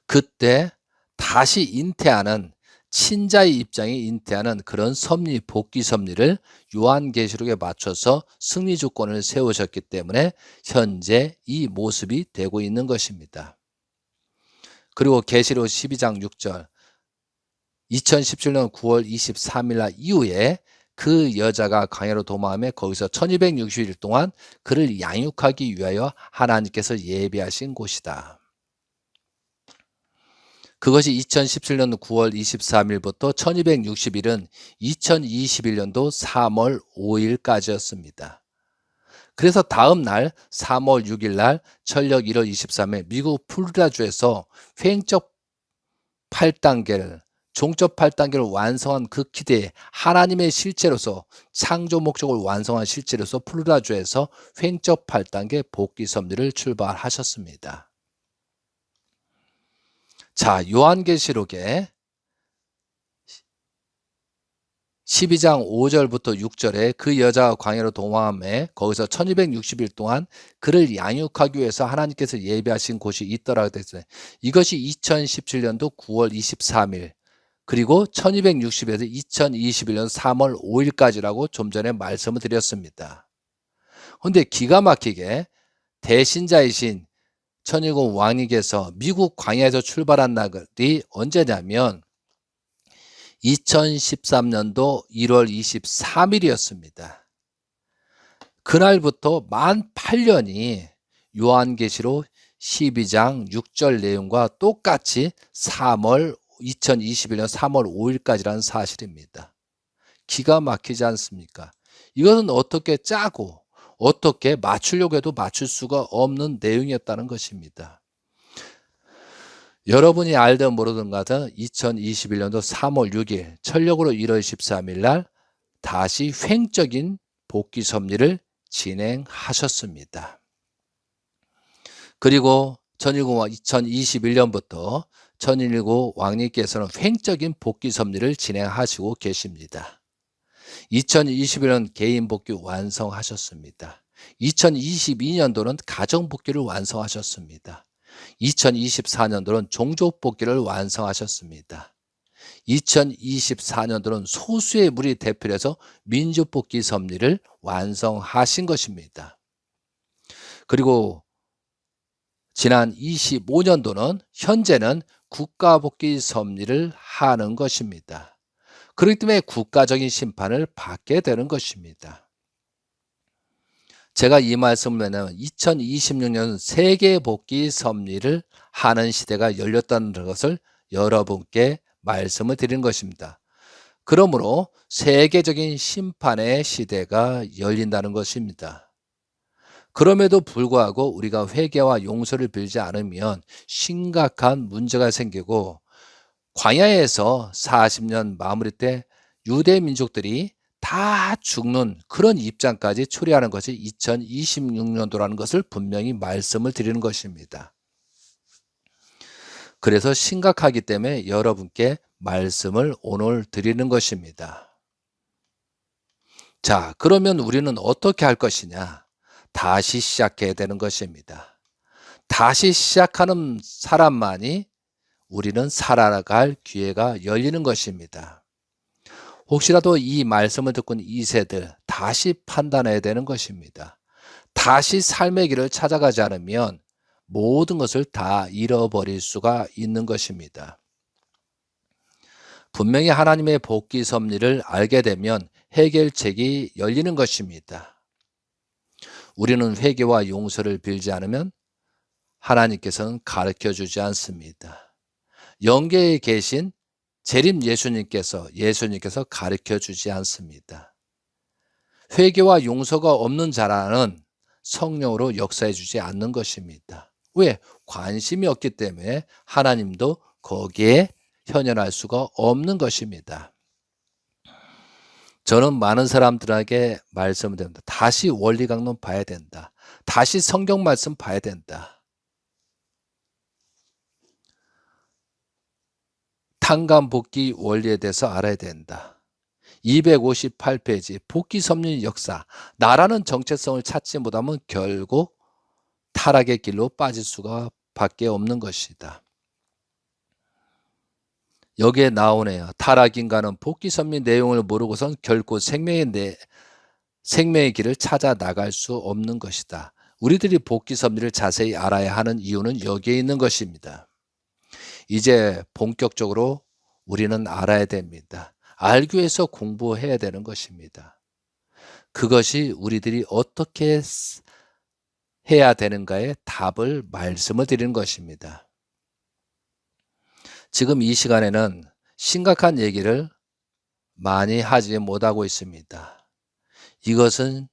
그때 다시 잉태하는 친자의 입장에 잉태하는 그런 섭리, 복귀 섭리를 요한계시록에 맞춰서 승리 조건을 세우셨기 때문에 현재 이 모습이 되고 있는 것입니다. 그리고 계시록 12장 6절 2017년 9월 23일 날 이후에 그 여자가 광야로 도망하며 거기서 1260일 동안 그를 양육하기 위하여 하나님께서 예비하신 곳이다. 그것이 2017년 9월 23일부터 1260일은 2021년도 3월 5일까지였습니다. 그래서 다음 날 3월 6일 날 철력 1월 23일 미국 플로리다주에서 횡적 8단계를 종적 8단계를 완성한 그 기대에 하나님의 실체로서 창조 목적을 완성한 실체로서 플로리다주에서 횡적 8단계 복귀 섭리를 출발하셨습니다. 자, 요한계시록에 12장 5절부터 6절에 그 여자가 광야로 동화함에 거기서 1260일 동안 그를 양육하기 위해서 하나님께서 예비하신 곳이 있더라고 됐어요. 이것이 2017년도 9월 23일 그리고 1260에서 2021년 3월 5일까지라고 좀 전에 말씀을 드렸습니다. 그런데 기가 막히게 대신자이신 천일국 왕님께서 미국 광야에서 출발한 날이 언제냐면 2013년도 1월 23일이었습니다. 그날부터 만 8년이 요한계시록 12장 6절 내용과 똑같이 2021년 3월 5일까지라는 사실입니다. 기가 막히지 않습니까? 이것은 어떻게 짜고 어떻게 맞추려고 해도 맞출 수가 없는 내용이었다는 것입니다. 여러분이 알든 모르든 가든 2021년도 3월 6일 철력으로 1월 13일 날 다시 횡적인 복귀 섭리를 진행하셨습니다. 그리고 천일국 2021년부터 천일국 왕님께서는 횡적인 복귀 섭리를 진행하시고 계십니다. 2021년 개인 복귀 완성하셨습니다. 2022년도는 가정 복귀를 완성하셨습니다. 2024년도는 종족 복귀를 완성하셨습니다. 2024년도는 소수의 무리 대표를 해서 민족 복귀 섭리를 완성하신 것입니다. 그리고 지난 25년도는 현재는 국가 복귀 섭리를 하는 것입니다. 그렇기 때문에 국가적인 심판을 받게 되는 것입니다. 제가 이 말씀을 왜냐하면 2026년 세계 복귀 섭리를 하는 시대가 열렸다는 것을 여러분께 말씀을 드리는 것입니다. 그러므로 세계적인 심판의 시대가 열린다는 것입니다. 그럼에도 불구하고 우리가 회개와 용서를 빌지 않으면 심각한 문제가 생기고 광야에서 40년 마무리 때 유대 민족들이 다 죽는 그런 입장까지 초래하는 것이 2026년도라는 것을 분명히 말씀을 드리는 것입니다. 그래서 심각하기 때문에 여러분께 말씀을 오늘 드리는 것입니다. 자, 그러면 우리는 어떻게 할 것이냐? 다시 시작해야 되는 것입니다. 다시 시작하는 사람만이 우리는 살아갈 기회가 열리는 것입니다. 혹시라도 이 말씀을 듣고 있는 2세들 다시 판단해야 되는 것입니다. 다시 삶의 길을 찾아가지 않으면 모든 것을 다 잃어버릴 수가 있는 것입니다. 분명히 하나님의 복귀 섭리를 알게 되면 해결책이 열리는 것입니다. 우리는 회개와 용서를 빌지 않으면 하나님께서는 가르쳐 주지 않습니다. 영계에 계신 재림 예수님께서 가르쳐 주지 않습니다. 회개와 용서가 없는 자라는 성령으로 역사해 주지 않는 것입니다. 왜? 관심이 없기 때문에 하나님도 거기에 현현할 수가 없는 것입니다. 저는 많은 사람들에게 말씀을 드립니다. 다시 원리 강론 봐야 된다. 다시 성경 말씀 봐야 된다. 탕감복귀 원리에 대해서 알아야 된다. 258페이지 복귀 섭리 역사. 나라는 정체성을 찾지 못하면 결국 타락의 길로 빠질 수가 밖에 없는 것이다. 여기에 나오네요. 타락인간은 복귀 섭리 내용을 모르고선 결코 생명의 길을 찾아 나갈 수 없는 것이다. 우리들이 복귀 섭리를 자세히 알아야 하는 이유는 여기에 있는 것입니다. 이제 본격적으로 우리는 알아야 됩니다. 알기 위해서 공부해야 되는 것입니다. 그것이 우리들이 어떻게 해야 되는가에 답을 말씀을 드리는 것입니다. 지금 이 시간에는 심각한 얘기를 많이 하지 못하고 있습니다. 이것은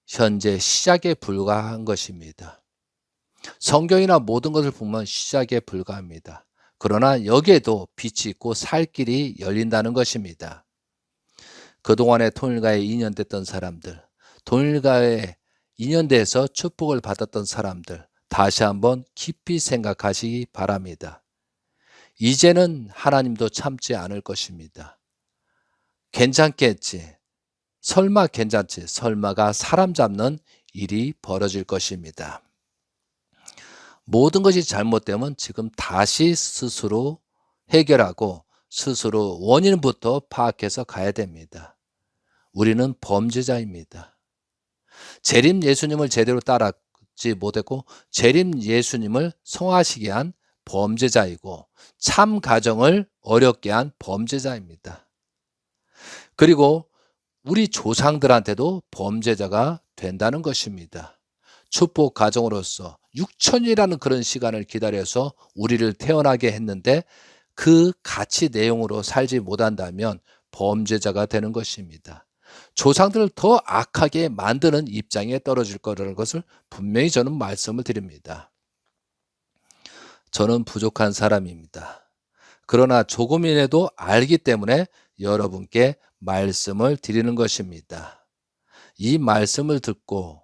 현재 시작에 불과한 것입니다. 성경이나 모든 것을 보면 시작에 불과합니다. 그러나 여기에도 빛이 있고 살 길이 열린다는 것입니다. 그동안에 통일가에 인연됐던 사람들, 통일가에 인연돼서 축복을 받았던 사람들, 다시 한번 깊이 생각하시기 바랍니다. 이제는 하나님도 참지 않을 것입니다. 괜찮겠지. 설마 괜찮지. 설마가 사람 잡는 일이 벌어질 것입니다. 모든 것이 잘못되면 지금 다시 스스로 해결하고 스스로 원인부터 파악해서 가야 됩니다. 우리는 범죄자입니다. 재림 예수님을 제대로 따르지 못했고 재림 예수님을 성화시게 한 범죄자이고 참 가정을 어렵게 한 범죄자입니다. 그리고 우리 조상들한테도 범죄자가 된다는 것입니다. 축복 가정으로서 6천이라는 그런 시간을 기다려서 우리를 태어나게 했는데 그 가치 내용으로 살지 못한다면 범죄자가 되는 것입니다. 조상들을 더 악하게 만드는 입장에 떨어질 거라는 것을 분명히 저는 말씀을 드립니다. 저는 부족한 사람입니다. 그러나 조금이라도 알기 때문에 여러분께 말씀을 드리는 것입니다. 이 말씀을 듣고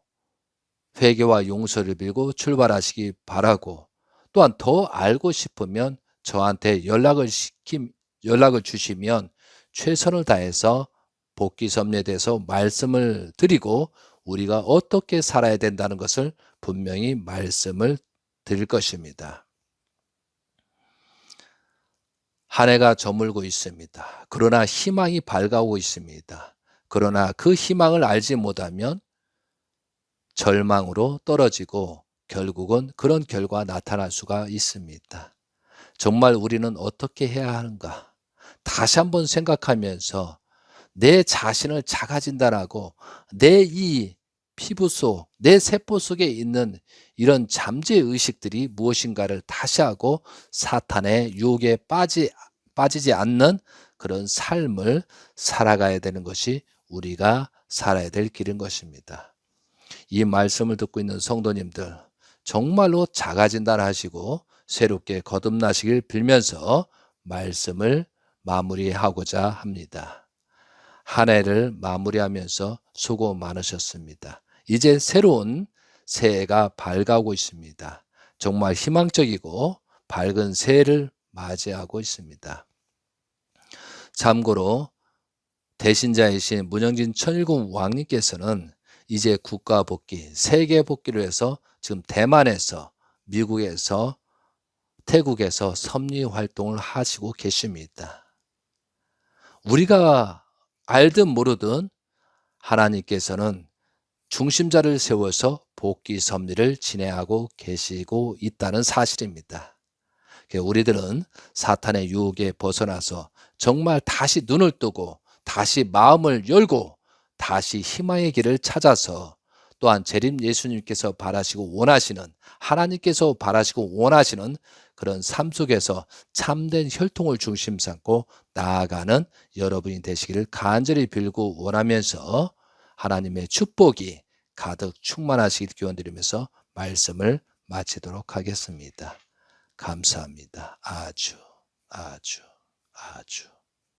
회개와 용서를 빌고 출발하시기 바라고 또한 더 알고 싶으면 저한테 연락을 주시면 최선을 다해서 복귀 섭리에 대해서 말씀을 드리고 우리가 어떻게 살아야 된다는 것을 분명히 말씀을 드릴 것입니다. 한 해가 저물고 있습니다. 그러나 희망이 밝아오고 있습니다. 그러나 그 희망을 알지 못하면 절망으로 떨어지고 결국은 그런 결과가 나타날 수가 있습니다. 정말 우리는 어떻게 해야 하는가? 다시 한번 생각하면서 내 자신을 작아진다라고 내 이 피부 속, 내 세포 속에 있는 이런 잠재의식들이 무엇인가를 다시 하고 사탄의 유혹에 빠지지 않는 그런 삶을 살아가야 되는 것이 우리가 살아야 될 길인 것입니다. 이 말씀을 듣고 있는 성도님들 정말로 작아진다 하시고 새롭게 거듭나시길 빌면서 말씀을 마무리하고자 합니다. 한 해를 마무리하면서 수고 많으셨습니다. 이제 새로운 새해가 밝아오고 있습니다. 정말 희망적이고 밝은 새해를 맞이하고 있습니다. 참고로 대신자이신 문영진 천일공 왕님께서는 이제 국가 복귀, 세계 복귀를 해서 지금 대만에서, 미국에서, 태국에서 섭리 활동을 하시고 계십니다. 우리가 알든 모르든 하나님께서는 중심자를 세워서 복귀 섭리를 진행하고 계시고 있다는 사실입니다. 우리들은 사탄의 유혹에 벗어나서 정말 다시 눈을 뜨고 다시 마음을 열고 다시 희망의 길을 찾아서 또한 재림 예수님께서 바라시고 원하시는, 하나님께서 바라시고 원하시는 그런 삶 속에서 참된 혈통을 중심 삼고 나아가는 여러분이 되시기를 간절히 빌고 원하면서 하나님의 축복이 가득 충만하시길 기원드리면서 말씀을 마치도록 하겠습니다. 감사합니다. 아주.